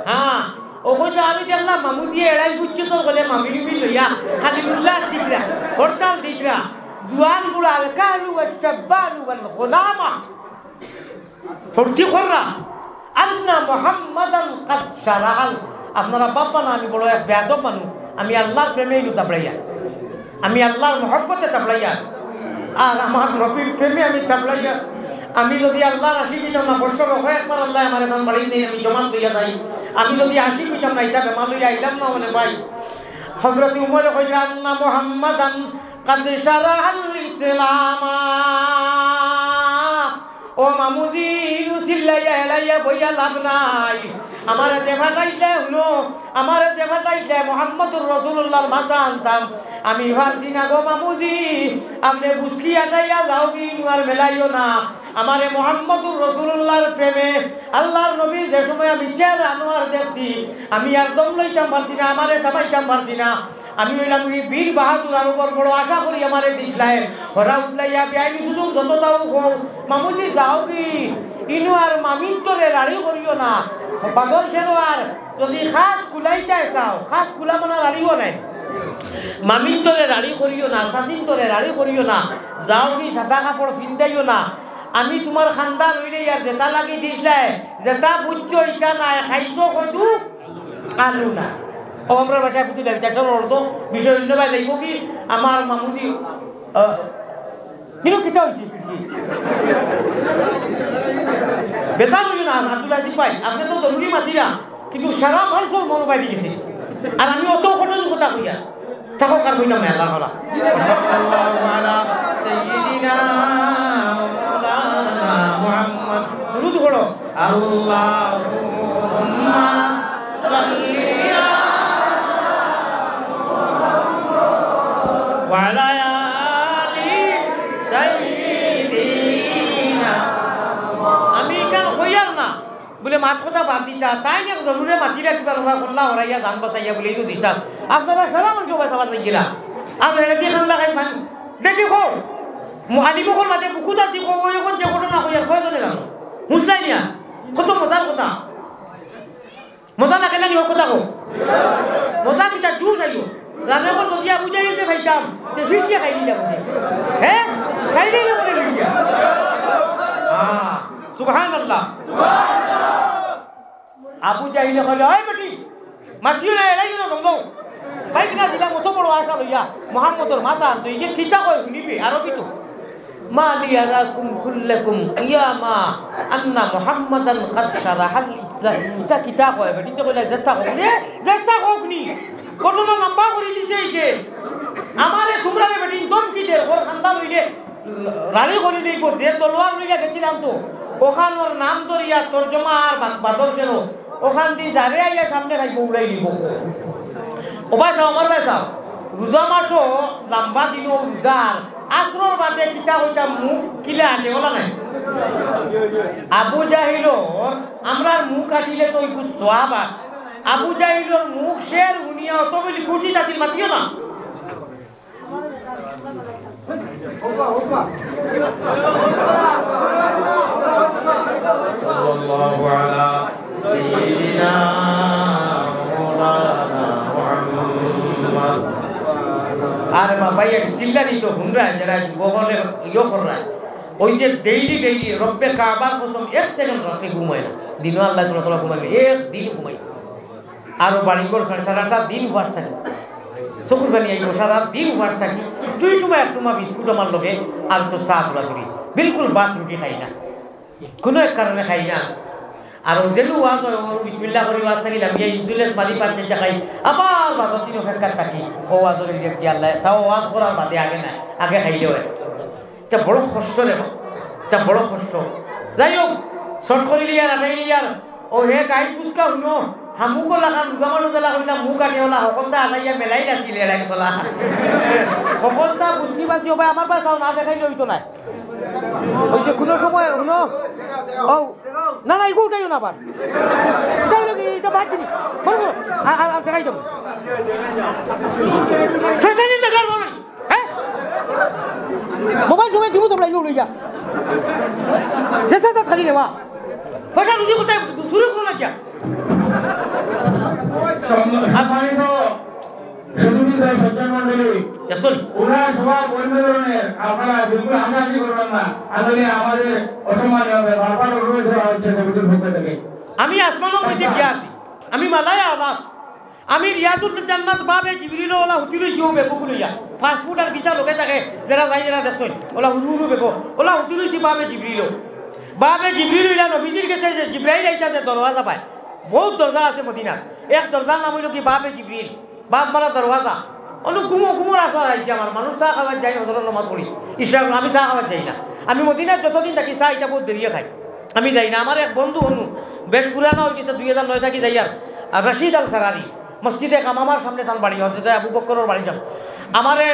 হ্যাঁ ও কইছে আমি দেখলাম মামুদিয়া এড়াই বুঝছে তো বলে মামিনি মিল লইয়া খালি উল্লাস দিতরা হরতাল দিতরা জুয়ান বুড়া আল কাহলু ওয়াশ শাব্বানু ওয়াল গুলামা ফুর্তি কররা আন্না মুহাম্মাদান কাদ শারাআল। আপনারা বাবা না আমি বড় এক বেয়াদব মানুষ, আমি আল্লাহর প্রেমে তাবলাইয়া, আমি আল্লাহর মহব্বতে তাবলাইয়া আর আমার নবীর প্রেমে আমি তাবলাইয়া। আমি যদি আল্লাহর আশি দিতাম না বর্ষর হয় একবার আল্লাহ আমার এখন বাড়ি নেই আমি জমান লইয়া যাই, আমি যদি আশি দিতাম না এটা বেমা লইয়া আইলাম না মানে ভাই। হযরত উমর কইলেন আন্না মুহাম্মাদান কাদ শারাআল ইসলামা। ও মামুজি ইনু চিল্লাইয়া এলাইয়া বইয়া লাভ নাই, আমার যে ভাষাইলে হলো আমার যে ভাষাইলে মোহাম্মদুর রাসূলুল্লাহর মাথা আনতাম আমি ভাবছি না গো মামুজি আপনি বুঝলি আসাইয়া যাও কি আর মেলাইও না আমারে মোহাম্মদুর রাসূলুল্লাহর প্রেমে আল্লাহর নবী যে সময় আমি চেহারা আনোয়ার দেখছি আমি একদম লইতাম পারছি না, আমারে থামাইতাম পারছি না। আমি হইলাম কি বীর বাহাদুর আর উপর বড় আশা করি আমারে দিসলাই হরা উতলাইয়া বেআইনি শুধু যত যাও মামুজি যাও কি ইনু আর মামিন তোরে রাড়ি করিও না বাদর সেনো আর যদি খাস কুলাইতে চাও খাস কুলা মনে রাড়িও নাই মামিন তোরে রাড়ি করিও না শাসিন তোরে রাড়ি করিও না যাও কি সাদা কাপড় ফিন্দাইও না আমি তোমার খানদান হইলে আর যেটা লাগি দিসলে যেটা বুঝছো ইটা নাই খাইছো কদু আলু না ও আমরা বাসায় পুঁতি লাগি একটা অর্থ বিষয় অন্য ভাই দেখবো কি আমার মামুদি কিন্তু কিতা হয়েছে বেতার হইল না আব্দুল আজিজ ভাই আপনি তো জরুরি মাতিরা কিন্তু সারা মানুষের মন পাই দিয়েছে আর আমি অত কঠিন কথা কইয়া থাকো কার কইলাম না আল্লাহ আলা সাল্লাল্লাহু আলা সাইয়্যিদিনা মাওলানা মুহাম্মদ দুরূদ পড়ো আল্লাহুম্মা সাল্লি ওয়া আলা আলি সাইয়্যিদিনা আমি কেন কইয়ার না বলে মাত কথা বাদ দিতা তাই না জরুরে মাতিরা কিবা রবা করলা হরাইয়া গান বাসাইয়া বলে ইনু দিতাম আপনারা সারা মানুষ বাসাবাদ লাগিলা আপনারা কি খান লাগাই ভাই দেখি কো আলিমুখর মাঝে বুকুটা দি কো ওই কোন যে ঘটনা কইয়ার কয়জনে জানো বুঝলাই না কত মজার কথা মজা লাগে না নিও কথা কো মজা কিটা জুস আইও রানে কো দিয়া বুঝাইতে ভাইতাম যে ফিসকে খাই দিলা বলে হ্যাঁ খাই দিলা বলে লইয়া সুবহানাল্লাহ আবু জাহিল কইলো ওই বেটি মাতিও না এলাই না গঙ্গো ভাই কিনা দিলা মতো বড় আশা লইয়া মুহাম্মদর মাথা তুই যে কিতা কই শুনিবি আরবি তো মালি আরাকুম কুল্লাকুম কিয়ামা আন্না মুহাম্মাদান কাদ শারাহাল ইসলাম ইতা কিতা কই বেটি তো কইলা চেষ্টা কওনি ঘটনা লম্বা করে দিছে এইকে আমারে তোমরা বেটি দম কি দে ওর খানদান হইলে রানী করে দেব দে তলোয়ার লইয়া গেছিলাম তো ওখানোর নাম ধরিয়া তর্জমা আর বাদর কেন ওখান দিয়ে যারে আইয়া সামনে খাইব উড়াই দিব ও ভাই সাও আমার ভাই সাও রোজা মাসও লম্বা দিন রোজার আসরর বাদে কিতা হইতা মুখ কিলা আনে ওলা নাই আবু জাহিলর আমরা মুখ কাটিলে তো একটু সোয়াবা আবু জাহিলর মুখ শের উনিয়া অত বলি খুশি থাকিল মাতিও না সাল্লাল্লাহু আলা সাইয়্যিদিনা মাওলানা মুহাম্মদ আরে বাবা এই সিল্লানি তো হুনরা যারা যুবকলে ইয়ো কররা ওই যে ডেইলি রব্বে কাবার কসম এক সেকেন্ড রাতে ঘুমায় না দিন আল্লাহ তাআলা ঘুমাবে এক দিন ঘুমায় আর বাড়ি করে সারা দিন উপবাস থাকে চকুর পানি আইব সারা দিন উপবাস থাকি দুই টুমা বিস্কুট আমার লগে আর তো চা তোলা করি বিলকুল ভাত রুটি খাই না কোনো এক কারণে খাই না আর যেন ওয়াজ হয় বিসমিল্লাহ করে ওয়াজ থাকিলাম গিয়ে ইনসুলেন্স মারি পাঁচটা খাই আবার বাজার দিন অপেক্ষার থাকি ও ওয়াজের দিয়ে আল্লাহ তাও ওয়াজ করার বাদে আগে না আগে খাইলে হয় এটা বড় কষ্ট রে এটা বড় কষ্ট যাই হোক শর্ট করিলি আর আটাইলি আর ও হে গাই পুচকা শুনো হামুকো লাগান রোজামানো জ্বালা করিলাম মুখ আনি ওলা সকলটা আনাইয়া মেলাই নাছিল এলাই কলা সকলটা বুঝতে পারছি ও ভাই আমার পাশে না দেখাইলে হইতো না ওই যে কোনো সময় শুনো ও না না এগুলো উঠাইও না আবার উঠাই নাকি এটা বাদ দিনি মনে করো আর দেখাই দেবো হ্যাঁ মোবাইল দিব তোমরা এগুলো লইয়া দেশে তো খালি নেওয়া পয়সা রুজি করতে শুরু করো না কিয়া আমি আসমানের মধ্যে গিয়া আছি আমি মালায় আবাদ আমি রিয়াজুল জান্নাত বাবে জিবরিল ওলা হুতি লইছি ও বেকো লইয়া ফাস্ট ফুড আর বিশা লোকে থাকে যারা যাই যারা দেখছেন ওলা হুরু বেকো ওলা হুতি লইছি বাবে জিবরিল ইলা নবীজির কাছে যে জিব্রাইল আইতাছে দরওয়াজা পায় বহুত দরজা আছে মদিনাত এক দরজার নাম হইল কি বাবে জিবরিল বাপ মারা দরওয়াজা অনু গুমো রাস্তা আইছে আমার মানুষ চা খাবার যাই না হজরত নামাজ পড়ি ইসলাম আমি চা খাবার যাই না আমি মদিনাত যতদিন থাকি চা এটা বহুত দেরিয়ে খাই আমি যাই না আমার এক বন্ধু হনু বেশ পুরানো হয়ে গেছে 2009 থাকি যাই আর রশিদ আল সারারি মসজিদে কামামার সামনে চাল বাড়ি হচ্ছে আবু বক্করের বাড়ি যাম আমারে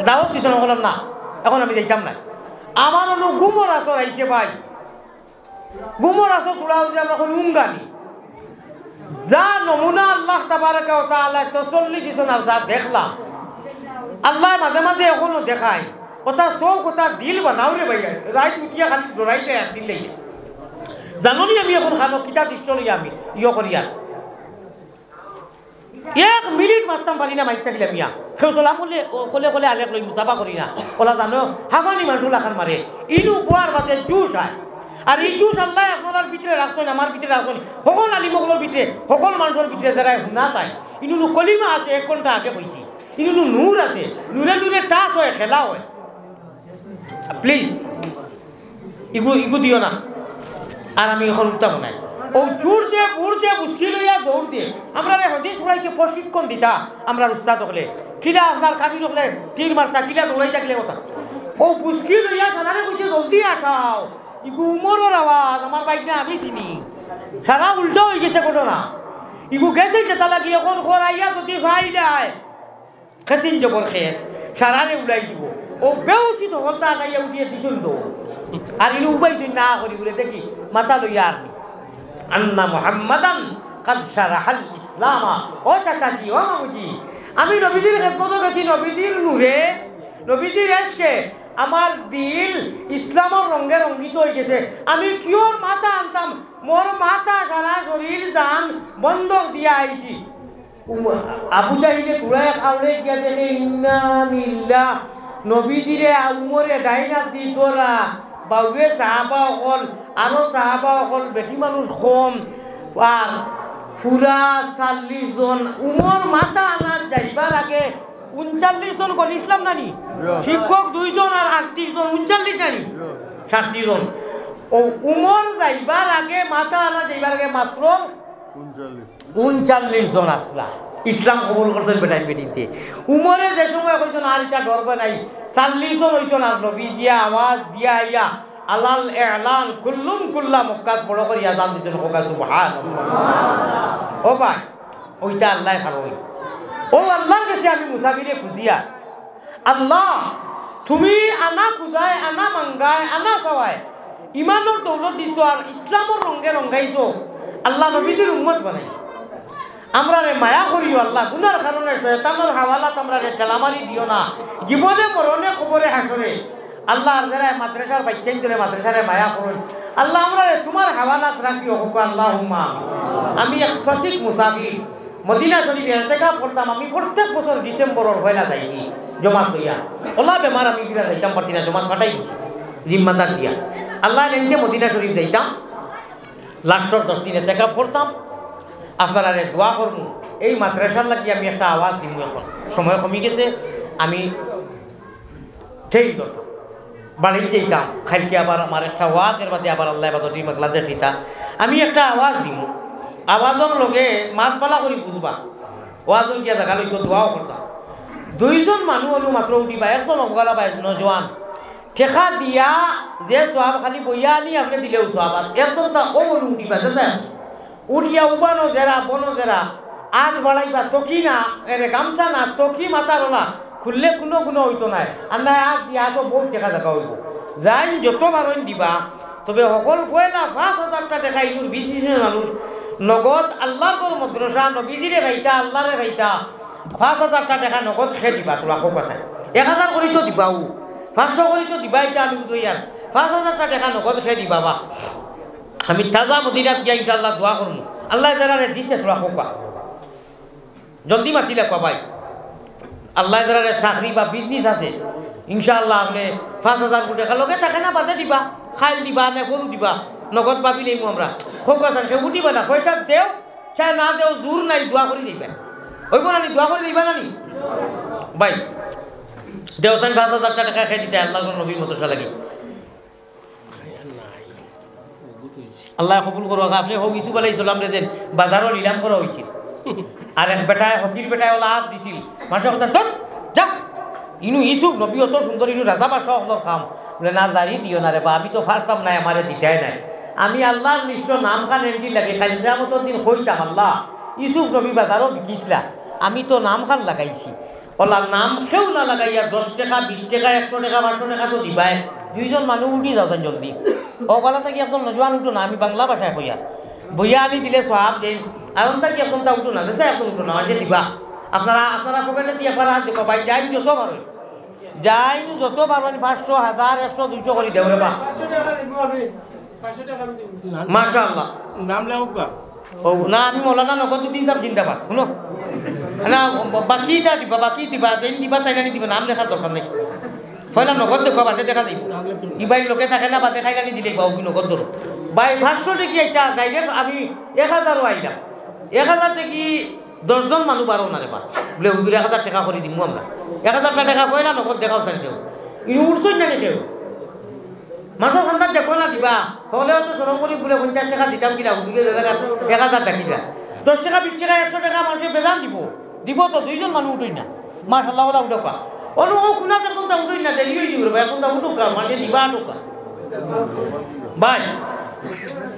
দাওয়াত দিছ বললাম না এখন আমি যাইতাম না আমার অনু গুমোর আসর আইছে ভাই গুমোর আসর তোলা হচ্ছে আমরা এখন উঙ্গানি যা নমুনা আল্লাহ তাবারাকা ওয়া তাআলা তসল্লি দিছেন আর যা দেখলাম আল্লাহ মাঝে মাঝে এখনো দেখায় ওটা চোখ ওটা দিল বানাও রে ভাইয়া রাইত উঠিয়া খালি দৌড়াইতে আসছিল জাননি আমি এখন খানো কিতা দৃশ্য লই আমি করিয়া 1 মিনিট মারতাম পারি না মাইকটা দিলাম ইয়া কেউ চলাম হলে আলেক লই মুসাফা করি না ওলা জানো হাফানি মানুষ লাখান মারে ইনু বোয়ার বাদে জুস হয় আর এই জুস আল্লাহ আপনার ভিতরে রাখছেন আমার ভিতরে রাখছেন সকল আলিমকলের ভিতরে সকল মানুষের ভিতরে যারা শুনা চায় ইনু কলিমা আছে 1 ঘন্টা আগে কইছি ইনু নূর আছে নূরে টাচ হয় খেলা হয় প্লিজ ইগু দিও না আর আমি এখন উঠতাম নাই ও জোর দিয়ে বুড় দিয়ে বুঝকি লইয়া দৌড় দিয়ে আমরা হদিস পড়াইতে প্রশিক্ষণ দিতা আমরা উস্তাদ হলে কিলা আপনার কাবিল হলে তীর মারতা কিলা দৌড়াই থাকলে কথা ও বুঝকি লইয়া সারারে কইছে জলদি আটাও ইগু উমরের আওয়াজ আমার বাইক না আমি চিনি সারা উল্টো হয়ে গেছে ঘটনা ইগু গেছে যেটা লাগি এখন খরাইয়া যদি ভাই দেয় খেতিন জবর খেস সারারে উলাই দিব ও বেউচিত হলতা গাইয়া উঠিয়ে দিছুন দো আর ইনু উপাইছুন না করি বলে দেখি মাথা লইয়া আর আন্না মুহাম্মাদান কাদ শারাহাল ইসলামা ও চাচাজি ও মামুজি আমি নবীজির খেদমত গেছি নবীজির নূরে নবীজির এসকে আমার দিল ইসলামের রঙে রঙ্গিত হয়ে গেছে আমি কিওর মাথা আনতাম মোর মাথা সারা শরীর জান বন্ধক দিয়া আইছি আবু জাহিলে তুড়ায় খাওলে গিয়া দেখে ইন্না লিল্লাহ নবীজিরে উমরে ডাইনাত দি তোরা বাউয়ে সাহাবা অকল আরো সাহাবা অকল বেটি মানুষ কম আর পুরা 40 জন উমর মাথা আনার যাইবার আগে 39 জন কোন ইসলাম নানি শিক্ষক 2 জন আর 38 জন 39 নানি 60 জন ও উমর যাইবার আগে মাথা আনা যাইবার আগে মাত্র 39 জন আসলা ইসলাম কবুল করছেন বেটাই বেটিতে উমরে যে সময় কইছেন আর এটা ডরবে নাই 40 জন হইছেন আর নবী দিয়া আওয়াজ দিয়া আইয়া আলাল ইলান কুল্লুম কুল্লা মক্কাত বড় করে আযান দিছেন কোকা সুবহানাল্লাহ ও ভাই ওইটা আল্লাহ ফারোই ও আল্লাহর কাছে আমি মুসাফিরে খুঁজিয়া আল্লাহ তুমি আনা খুঁজায় আনা মাঙ্গায় আনা সবাই ইমানের দৌলত দিছো আর ইসলামের রঙে রঙাইছো আল্লাহ নবীজির উম্মত বানাইছো আমরা রে মায়া করিও আল্লাহ গুনার কারণে শয়তানের হাওয়ালাত আমরা রে তেলামারি দিও না জীবনে মরণে খবরে হাসরে আল্লাহ আর যারা মাদ্রাসার বাচ্চাইন ধরে মাদ্রাসারে মায়া করুন আল্লাহ আমরা রে তোমার হাওয়ালাত রাখিও হোক আল্লাহুম্মা আমি এক প্রতীক মুসাফির মদিনা শরীফে ইতিকাফ করতাম আমি প্রত্যেক বছর ডিসেম্বরের পয়লা যাইনি জমা কইয়া আল্লাহ বেমার আমি বিরা যাইতাম পারছি না জমা ফাটাই দিছি জিম্মাদার দিয়া আল্লাহ নেনতে মদিনা শরীফ যাইতাম লাস্টর 10 দিন ইতিকাফ করতাম আপনারা দোয়া করবো এই মাদ্রাসার লাগি আমি একটা আওয়াজ দিব এখন সময় কমে গেছে আমি ঠিক ধরতাম বাড়িতে যেতাম খাইলকে আবার আমার একটা ওয়াজের বাদে আবার আল্লাহ বাদ দুই মাগলাতে দিতা আমি একটা আওয়াজ দিব আওয়াজের লগে মাতপালা করে বুঝবা ওয়াজর গিয়া দেখা লইতো দোয়াও করতাম 2 জন মানুষ হলো মাত্র উঠিবা একজন অবগালা বাই নজওয়ান ঠেকা দিয়া যে সোয়াব খালি বইয়া আনি আপনি দিলেও সোয়াব আর একজন তা ও বলু উঠিবা দেখেন উঠিয়া উবানো জেরা বনো জেরা আজ বাড়াইবা তকি না এরে গামছা না তকি মাথা রোলা খুললে কোনো হইতো নাই আর না আজ দিয়া তো বহুত দেখা দেখা হইব যাই যত মানুষ দিবা তবে সকল পয়লা 5,000 টাকা ইনুর বিজনেসের মানুষ নগদ আল্লাহর মাদ্রাসা নবীজিরে খাইতা আল্লাহরে খাইতা 5,000 টাকা নগদ খেয়ে দিবা তোরা হোক আছে 1,000 করে তো দিবাও 500 করে তো দিবা এটা আমি বুঝি আর 5,000 টাকা নগদ খেয়ে দিবা বা আমি তাজা মদিনাত গিয়া ইনশাআল্লাহ দোয়া করবো আল্লাহ যারা দিছে তোরা হোকা জলদি মাতিলে ভাই আল্লাহ যারা চাকরি বা বিজনেস আছে ইনশাআল্লাহ আপনি 5,000 টাকা লগে থাকে না বাদে দিবা খাইল দিবা নে গরু দিবা নগদ পাবিলেই আমরা হোকা সে উঠিবা না পয়সা দেও চাই না দেও দূর নাই দোয়া করে দিবা হইব না দোয়া করে দিবা না ভাই দেওসান 5,000 টাকা খেয়ে দিতে আল্লাহ নবীর মাদ্রাসা লাগি আল্লাহ কবুল করো আপনি হোক ইসুফ আলাইহিস সালাম রে দেন বাজারও নিলাম করা হয়েছিল আর এক বেটায় হকির বেটায় ওলা হাত দিছিল মাসে কথা ধর যা ইনু ইসুফ নবী অত সুন্দর ইনু রাজা বাসা অত খাম বলে না জারি দিও না রে বা আমি তো ফার্স্টাম নাই আমারে দিতেই নাই আমি আল্লাহর লিস্ট নাম খান এন্টি লাগে খালি কিয়ামতের দিন হইতাম আল্লাহ ইসুফ নবী বাজারও বিকিছিলা আমি তো নাম খান লাগাইছি ওলা নাম কেউ না লাগাইয়া 10 টাকা 20 টাকা 100 টাকা 500 টাকা তো দিবাই 2 জন মানুষ উঠি যাচ্ছেন জলদি ও বলা থাকি একদম নজওয়ান উঠো না আমি বাংলা ভাষায় কইয়া বইয়া আনি দিলে সব দেন আরাম থাকি একদম তা উঠো না দেশে একদম উঠো না যে দিবা আপনারা পকেটে দিয়ে একবার হাত দেখো ভাই যাই যত পারো যাই যত পারবেন 500 1000 100 200 করে দেও রে বা মাশাআল্লাহ নাম লেখা ও না আমি মৌলানা নগদুদ্দিন সাহেব জিন্দাবাদ শুনো না বাকিটা দিবা যেন দিবা চাইলানি দিবা নাম লেখার দরকার নেই ফয়লা নগদ দেখো বাদে দেখা যাইব ইবাই লোকে থাকে না বাদে খাইলানি দিলে বা ওগি নগদ ধরো বাই 500 টাকি আইছা ডাইরেক্ট আমি 1000 আইলাম 1000 টাকি 10 জন মানুষ বারো না রে বা বলে হুজুর 1000 টাকা করে দিমু আমরা 1000 টাকা পয়লা নগদ দেখাও চাইছেও ই উড়ছই না কেউ মানুষের সন্তান দেখো না দিবা হলেও তো সরম করি বলে 50 টাকা দিতাম কিনা হুজুরে 1000 টাকা 10 টাকা 20 টাকা 100 টাকা মানুষের বেজান দিব তো দুইজন মানুষ উঠই না মাশাআল্লাহ ওলা উঠোকা অনু ও কুনা যখন তা উঠই না দেরি হই দিব এখন তা উঠোকা মানুষের দিবা টোকা ভাই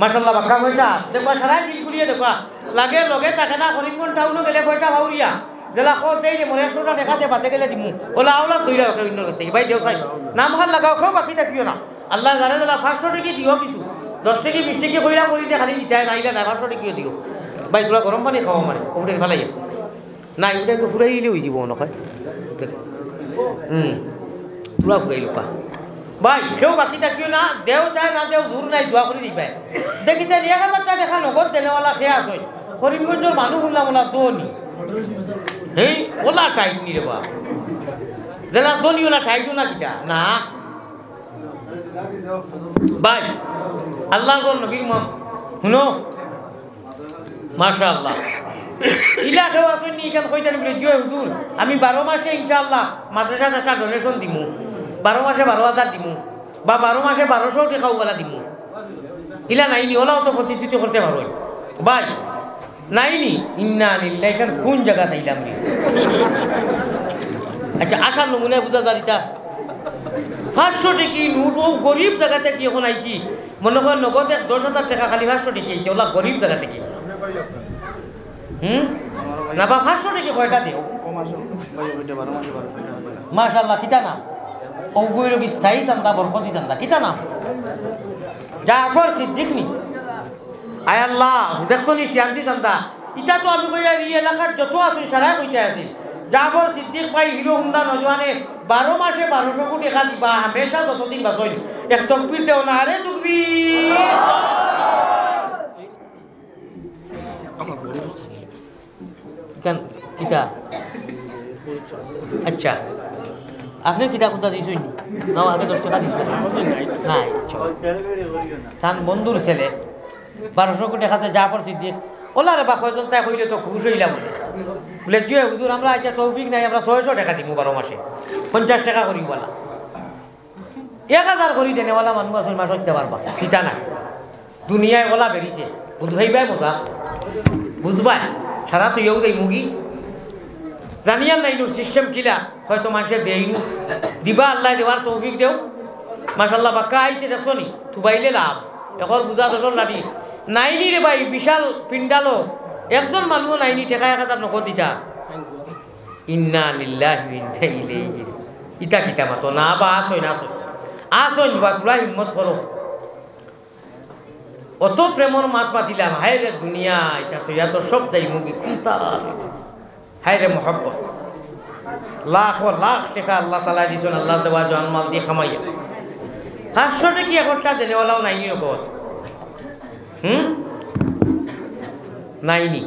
মাশাআল্লাহ বাক্কা পয়সা দেখবা সারা দিন ঘুরিয়ে দেখবা লাগে লগে থাকে না করিমগঞ্জ টাউনও গেলে পয়সা ভাউরিয়া জেলা কো দেই যে মরে 100 টাকা দেখাতে বাতে গেলে দিমু ওলা আওলা দইরা রাখে অন্য কাছে ভাই দেও সাই নাম খান লাগাও খাও বাকি থাকিও না আল্লাহ জানে জেলা 500 টাকা দিও কিছু 10 টাকা 20 টাকা কইরা করি যে খালি দিতে নাইলা না 500 টাকা দিও ভাই তোরা গরম পানি খাওয়া মারে ওটা ভালাই না ওটা তো ফুরাই দিলে হয়ে যাব নয় তোরা ফুরাই লোকা ভাই কেউ বাকি থাকিও না দেও চায় না দেও দূর নাই দোয়া করে দিবাই দেখিছেন 1000 টাকা দেখা নগদ দেনেওয়ালা খেয়া আছে করিমগঞ্জের মানুষ বললাম ওলা দোনি হেই ওলা টাইট নি রে বা জেলা দোনি ওলা টাইটও না কিটা না ভাই আল্লাহ নবীর মম শুনো মাশাআল্লাহ ইলা কেউ আসুন নি কেন কইতানি বলে জয় হুজুর আমি 12 মাসে ইনশাআল্লাহ মাদ্রাসা একটা ডোনেশন দিমু 12 মাসে 12000 দিমু বা 12 মাসে 1200 টাকা ওলা দিমু ইলা নাইনি ওলাও তো প্রতিশ্রুতি করতে পারো ভাই নাইনি ইন্না লিল্লাহি কার কোন জায়গা চাইলাম নি আচ্ছা আসার নমুনা বুঝা দাঁড়িটা 500 টাকি নোট ও গরিব জায়গাতে কি এখন আইছি মনে করেন নগদ 10,000 টাকা খালি 500 টাকি আইছে ওলা গরিব জায়গা থেকে না বা 500 টাকি কয়টা দিও মাশাআল্লাহ কিতা না ও গইলো কি স্থায়ী চান্দা বরকতি চান্দা কিতা না জাফর সিদ্দিক নি আয় আল্লাহ দেখছো নি শান্তি চান্দা ইটা তো আমি কইয়া এই এলাকার যত আছে সারা কইতে আছি জাফর সিদ্দিক ভাই হিরো হুন্ডা নজওয়ানে 12 মাসে 1200 কোটি টাকা দিবা হামেশা যতদিন বাঁচই এক তাকবীর দেও না আরে তাকবীর কেন কিতা আচ্ছা আপনি কিতা কোনটা দিছেন না আগে 10 টাকা দিছেন নাই সান বন্ধুর ছেলে 1200 কোটি টাকাতে জাফর সিদ্দিক ওলা রে বা কয়জন তাই কইলে তো খুশ হইলাম বলে জয় হুজুর আমরা আচ্ছা তৌফিক নাই আমরা 600 টাকা দিমু 12 মাসে 50 টাকা করি ওলা 1000 করি দেনে ওলা মানুষ আসল মাস হইতে পারবা কিতা না দুনিয়ায় ওলা বেরিছে বুঝবাই মজা বুঝবাই সারা তো ইউ দেই মুগি জানিয়ান নাই নুর সিস্টেম কিলা হয়তো মানুষের দেইনু দিবা আল্লাহ দেওয়ার তৌফিক দেও মাশাআল্লাহ বাক্কা আইছে দেখছো নি তুবাইলে লাভ এখন বুঝা দশর লাঠি নাইনি রে ভাই বিশাল পিন্ডালো একজন মানুষ নাইনি টাকা 1000 নগদ দিতা ইন্না লিল্লাহি ওয়া ইন্না ইলাইহি ইতা কিতা মাতো না বা আসই না আসই বা পুরা হিম্মত করো অত প্রেমর মাত পাতিলাম হায় রে দুনিয়া এটা তো এত সব যাই মুগি কুন্তা হায় রে মোহাব্বত লাখ ও লাখ টাকা আল্লাহ তাআলা দিছেন আল্লাহ দেওয়া জানমাল দিয়ে খামাইয়া 500 টাকা একটা দেনেওয়ালাও নাইনি নগদ নাইনি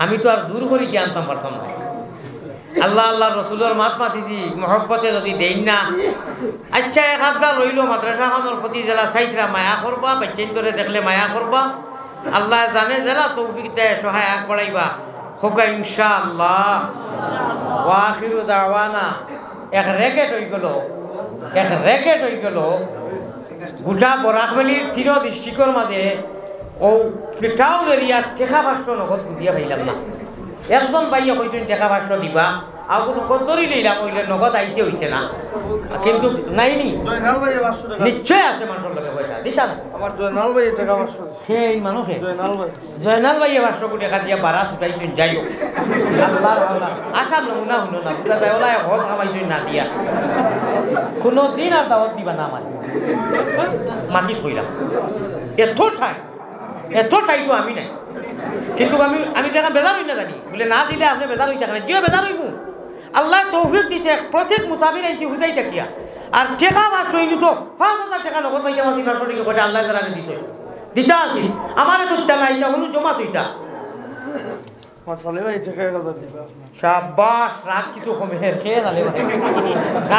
আমি তো আর দূর করে কি আনতাম পারতাম না আল্লাহ আল্লাহ রসুলের মাত মাতিছি মহব্বতে যদি দেই না আচ্ছা 1 সপ্তাহ রইল মাদ্রাসা খানোর প্রতি যারা চাইতরা মায়া করবা বাচ্চাইন করে দেখলে মায়া করবা আল্লাহ জানে যারা তৌফিক দেয় সহায় আগ বাড়াইবা হোকা ইনশাআল্লাহ ওয়া আখিরু দাওয়ানা এক রেকেট হয়ে গেল গোটা বরাকবেলির 3 ডিস্ট্রিক্টর মাঝে ও টাউন এরিয়ার টেকা 500 নগদ দিয়া পাইলাম না একজন ভাইয়া কইছেন টেকা 500 দিবা আর নগদ ধরি লইলাম ওইলে নগদ আইছে হইছে না কিন্তু নাইনি জয়নাল ভাই 500 টাকা নিশ্চয় আছে মানুষের লগে পয়সা দিতা না আমার জয়নাল ভাই টাকা 500 সেই মানুষে জয়নাল ভাই 500 কোটি টাকা দিয়া বাড়া ছুটাইছেন যাইও আল্লাহর আল্লাহ আশা নমুনা হলো না বুঝা যায় ওলা হজ খামাইছেন না দিয়া কোনো দিন আর দাওয়াত দিবা না আমার মাটি কইলাম এত ঠাই তো আমি নাই কিন্তু আমি দেখা বেজার হই না জানি বলে না দিলে আপনি বেজার হই থাকেন যে বেজার হইব আল্লাহ তৌফিক দিছে প্রত্যেক মুসাফির আইসি হুজাই থাকিয়া আর টেকা মাস হইনি তো 5,000 টাকা নগদ পাইতে মাসি নাশটিকে কইটা আল্লাহ জানানে দিছে দিতা আসিস আমারে তো টাকা এটা হলো জমা তুইতা মাসালে ভাই টাকা 1000 দিবে আপনার শাবাশ রাত কিছু কমে খেয়ে নালে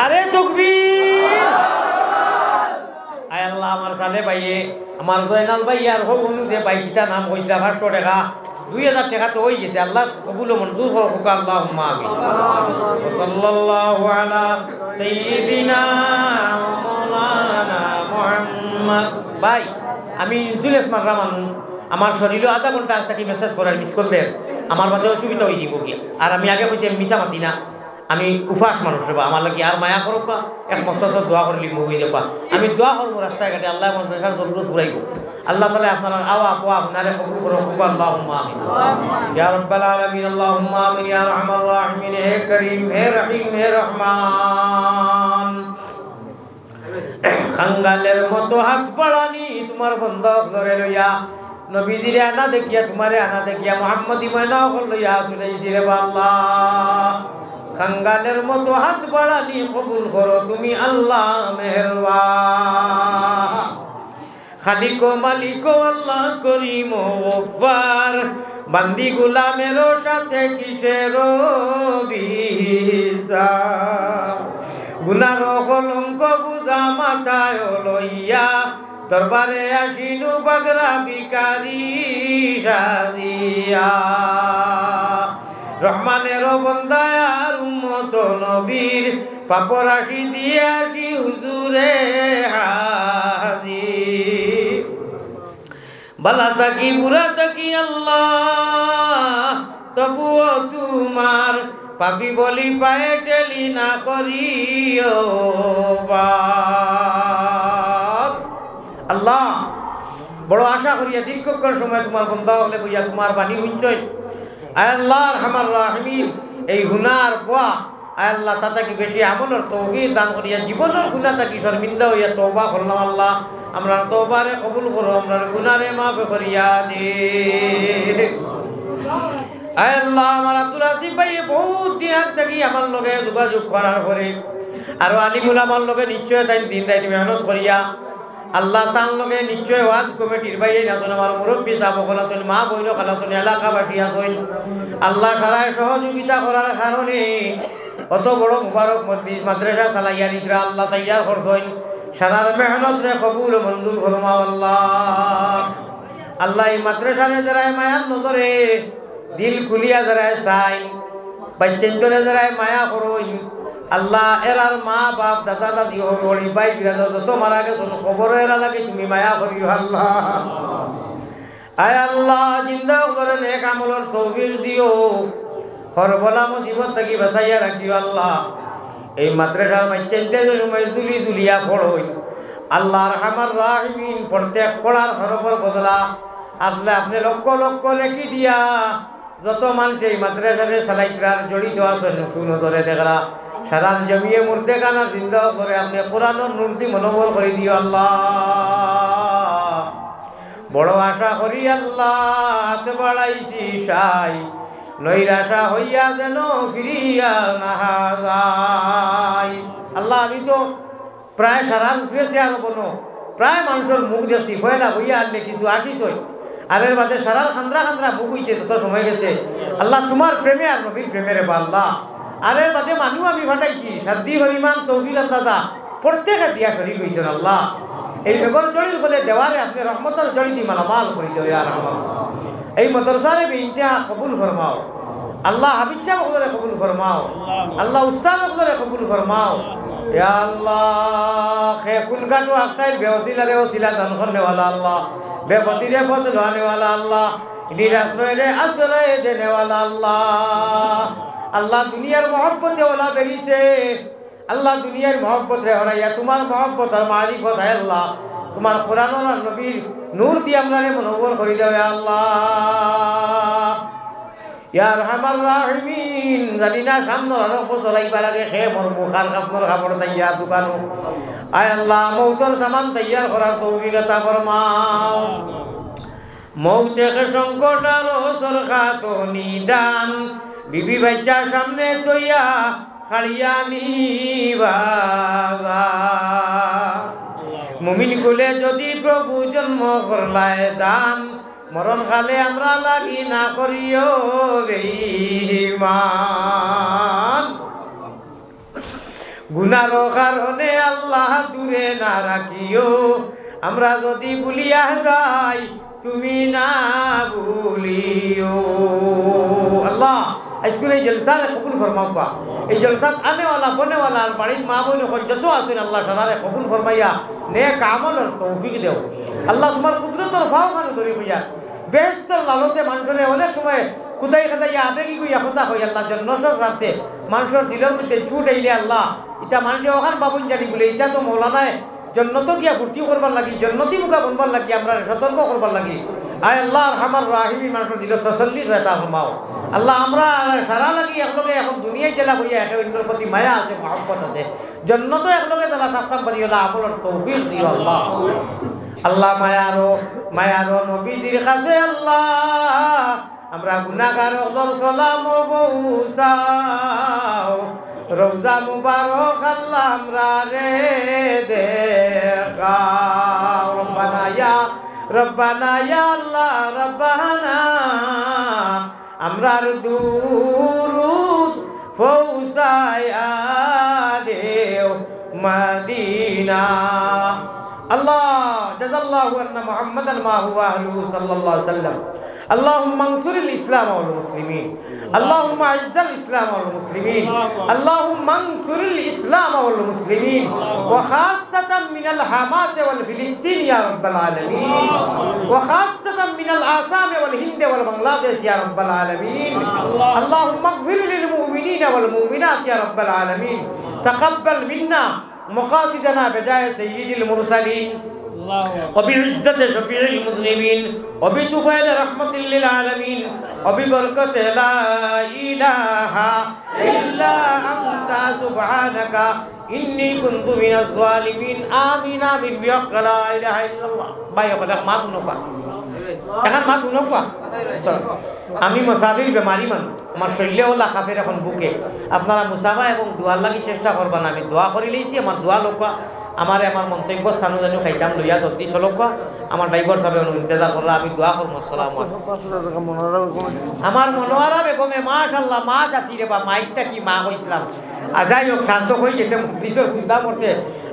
আরে তাকবীর আয় আল্লাহ আমার সালে ভাইয়ে আমার জয়নাল ভাই আর হবনু যে ভাই কিতা নাম কইতা 500 টাকা 2000 টাকা তো হই গেছে আল্লাহ কবুল মঞ্জুর করুক আল্লাহুম্মা আমিন সাল্লাল্লাহু আলা সাইয়্যিদিনা মাওলানা মুহাম্মদ ভাই আমি জুলেস মাররামানু আমার শরীরে আধা ঘন্টা থেকে মেসেজ করার মিস করলে আমার মাঝে অসুবিধা হয়ে দিব গিয়া আর আমি আগে কইছি মিছা মাতি না আমি উফাস মানুষ রে আমার লাগি আর মায়া করব এক মস্ত দোয়া করলি মুই দেবা আমি দোয়া করব রাস্তায় ঘাটে আল্লাহ আমার দেশার জরুরত পুরাইব আল্লাহ তাআলা আপনার আওয়া পোয়া আপনারে কবুল করুক আল্লাহুম্মা আমিন ইয়া রাব্বাল আলামিন আল্লাহুম্মা আমিন ইয়া আরহামার রাহিমিন হে করিম হে রহিম হে রহমান খাঙ্গালের মতো হাত বাড়ানি তোমার বন্ধক ধরে লইয়া নবীজিরে আনা দেখিয়া তোমারে আনা দেখিয়া মুহাম্মদি ময়না লইয়া তুলাইছি রে আল্লাহ খাঙ্গালের মতো হাত বাড়ানি কবুল করো তুমি আল্লাহ মেহেরবান খালিক ও মালিক ও আল্লাহ করিম ও গফফার বান্দি গোলামের সাথে কিসের বিচার গুনার কলঙ্ক বুঝা মাথায় লইয়া দরবারে আসিনু বাগরা ভিখারি সাজিয়া রহমানের বন্দায় আর উম্মত নবীর পাপরাশি দিয়ে আসি হুজুরে হাজির বালা থাকি বুড়া থাকি আল্লাহ তবুও তোমার পাপি বলি পায়ে টেলি না করিও আল্লাহ বড় আশা করিয়া দীর্ঘক্ষণ সময় তোমার বন্ধা হলে বইয়া তোমার বাণী শুনছই আয় আল্লাহ আমার রাহিমিন এই গুনার পোয়া আয় আল্লাহ তাতাকি বেশি আমলের তৌফিক দান করিয়া জীবনের গুনাহ থাকি শর্মিন্দা হইয়া তওবা করলাম আল্লাহ আমরা তওবারে কবুল করো আমরা গুনারে মাফ করিয়া দে আয় আল্লাহ আমার আব্দুল আসিফ ভাই বহুত দিন থাকি আমার লগে যোগাযোগ করার পরে আর আলিমুল আমার লগে নিশ্চয় তাই দিন রাত মেহনত করিয়া আল্লাহ তার লগে নিশ্চয় ওয়াজ কমিটির বাইরে আছেন আমার মুরব্বী সাহেবসকল আছেন মা বইন খালাছেন এলাকাবাসী আছেন আল্লাহ সারায় সহযোগিতা করার কারণে অত বড় মুবারক মজলিস মাদ্রাসা চালাইয়া নিদ্রা আল্লাহ তৈয়ার করছেন সারার মেহনত রে কবুল মঞ্জুর ফরমাও আল্লাহ আল্লাহ এই মাদ্রাসারে যারা মায়ার নজরে দিল খুলিয়া যারা চাই বাচ্চান্তরে যারা মায়া করুন আল্লাহ এরার মা বাপ দাদা দাদি হরি ভাই বিরাজ যত মারা গেছো কবর এরা লাগে তুমি মায়া করিও আল্লাহ আয় আল্লাহ জিন্দা করেন এক আমলের তৌফিক দিও হরবলা মুসিবত থেকে বাঁচাইয়া রাখিও আল্লাহ এই মাদ্রাসার বাচ্চাইতে যে সময় দুলি দুলিয়া পড়ই আল্লাহ রহমান রাহিমিন প্রত্যেক পড়ার হরফর বদলা আসলে আপনি লক্ষ লক্ষ লেখি দিয়া যত মানুষ এই মাদ্রাসারে চালাইত্রার জড়িত আছেন শুনো ধরে দেখরা সারান জমিয়ে মূর্তে কানার জিন্দা করে আপনি কোরআনের নূরটি মনোবল করে দিও আল্লাহ বড় আশা করি আল্লাহ হাতে বাড়াইছি সাই নৈরাশা হইয়া যেন ফিরিয়া না যায় আল্লাহ আমি তো প্রায় সারান ফিরেছি আর বলো প্রায় মানুষের মুখ দেখছি ফয়লা হইয়া আনলে কিছু আসিস আর এর বাদে সারার খান্দ্রা খান্দ্রা মুখ হইতে যত সময় গেছে আল্লাহ তোমার প্রেমে আর নবীর প্রেমের বা আল্লাহ আর এর বাদে মানুষ আমি ফাটাইছি সাদ্দি হরিমান তৌফিক দাদা প্রত্যেকে দিয়া শরীর হয়েছেন আল্লাহ এই বেগর জড়ির ফলে দেওয়ারে আপনি রহমতের জড়ি দি মালামাল করে দেও ইয়া রহমান এই মদরসারে ইন্তেহা কবুল ফরমাও আল্লাহ হাবিব সাহেব ওদের কবুল ফরমাও আল্লাহ উস্তাদ ওদের কবুল ফরমাও ইয়া আল্লাহ খে কুন গাটো আকসাইল বেওসিলারে ওসিলা দান করনেওয়ালা আল্লাহ বেপতিরে ফজল আনেওয়ালা আল্লাহ নিরাশ্রয়রে আশ্রয় দেনেওয়ালা আল্লাহ আল্লাহ দুনিয়ার মহব্বতে ওলা বেরিয়েছে আল্লাহ দুনিয়ার মহব্বত রে হরাইয়া তোমার মহব্বত আর মারিফত হয় আল্লাহ তোমার কোরআন আর নবীর নূর দিয়ে আমরা মনোবল করে দেওয়া আল্লাহ ইয়া আরহামার রাহিমিন জানি না সামনে আরো বছরাইবার আগে খে মোর মুখার কাপড় কাপড় তাইয়া দোকানো আয় আল্লাহ মৌতর সামান তৈয়ার করার তৌফিক আতা ফরমাও মৌতেকে সংকট আর সরকাত নিদান বিবি বাচ্চা সামনে তৈয়া কালিয়ানি বাবা মুমিন কুলে যদি প্রভু জন্ম করলায় দান মরণ কালে আমরা লাগি না করিও বেঈমান গুনার কারণে আল্লাহ দূরে না রাখিও আমরা যদি ভুলিয়া যাই তুমি না ভুলিও আল্লাহ আজকের এই জলসা কবুল ফরমাও কা এই জলসা আনে ওয়ালা বনে ওয়ালা আর বাড়ির মা বোন যত আছেন আল্লাহ সারারে কবুল ফরমাইয়া নেক আমল আর তৌফিক দেও আল্লাহ তোমার কুদরতের ভাও খানে ধরে হইয়া বেহেশতের লালসে মানুষের অনেক সময় কোথায় কোথায় আবেগী কইয়া কথা কই আল্লাহ জন্নসর রাখতে মানুষের দিলের মধ্যে ছুট আইলে আল্লাহ এটা মানুষের ওখান বাবুন জানি বলে এটা তো মৌলানায় জন্নত গিয়া ফুর্তি করবার লাগি জন্নতি মুখা বনবার লাগি আমরা সতর্ক করবার লাগি আয় আল্লাহ আমার রাহিমি মানুষের দিল তসল্লি তা ফরমাও আল্লাহ আমরা সারা লাগি একলগে এখন দুনিয়ায় জেলা বইয়া একে অন্যর প্রতি মায়া আছে মহব্বত আছে জন্নত একলগে তারা থাকতাম পারি আল্লাহ আমলের তৌফিক দিও আল্লাহ আল্লাহ মায়ারো নবীজির কাছে আল্লাহ আমরা গুনাহগার ওদের সালাম পৌঁছাও রওজা মুবারক আল্লাহ আমরা রে দেখাও রব্বানা ইয়া আল্লাহ রব্বানা আমরার দুরুদ পৌঁছায়া দেও মদিনা আল্লাহ জাযাল্লাহু আন্না মুহাম্মাদান মা হুয়া আহলুহু সাল্লাল্লাহু আলাইহি ওয়াসাল্লাম اللهم انصر الاسلام والمسلمين اللهم اعز الاسلام والمسلمين اللهم انصر الاسلام والمسلمين وخاصة من الحماس والفلسطين يا رب العالمين وخاصة من الآسام والهند والبنغلاديش يا رب العالمين اللهم اغفر للمؤمنين والمؤمنات يا رب العالمين تقبل منا مقاصدنا بجاه سيد المرسلين وبعزة شفيع المذنبين وبطفيل رحمة للعالمين وببركة لا إله إلا أنت سبحانك إني كنت من الظالمين آمين آمين بحق لا إله إلا الله بايا قدر ما تنوبا এখন মা তুনবা আমি মুসাফির বেমারি মানুষ আমার শৈল্যওয়ালা খাফের এখন বুকে আপনারা মুসাফা এবং দোয়ার লাগি চেষ্টা করবেন আমি দোয়া করে লইছি আমার দোয়া লোকা আমার মন্তব্য স্থানও জানি খাইতাম লইয়া জলদি চলকা আমার ড্রাইভার সাহেব ইন্তজার করা আমি দোয়া করবো আমার মনোয়ারা বেগমে মাশাআল্লাহ মা জাতি রে বা মাইকটা কি মা হইছিলাম যাই হোক শান্ত হয়ে গেছে মুখলিসের গুন্দা করছে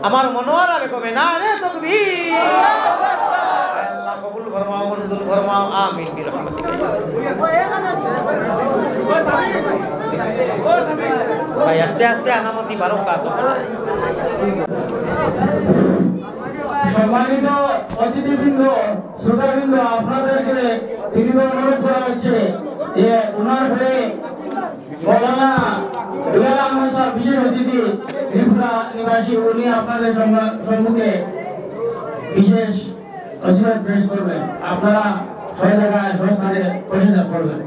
আমার মনোয়ারা বেগমে না রে তাকবীর আল্লাহ কবুল ফরমাও মঞ্জুর ফরমাও আমিন বিরহমাতিকা ভাই আস্তে আস্তে আনামতি বারাকাত সম্মানিত অতিথিবৃন্দ শ্রোতাবৃন্দ আপনাদেরকে বিনীত অনুরোধ করা হচ্ছে যে ওনার ঘরে মৌলানা বিলাল আহমদ সাহেব বিশেষ অতিথি ত্রিপুরা নিবাসী উনি আপনাদের সম্মুখে বিশেষ নসিহত পেশ করবেন আপনারা সবাই জায়গায় স্থানে প্রশংসা করবেন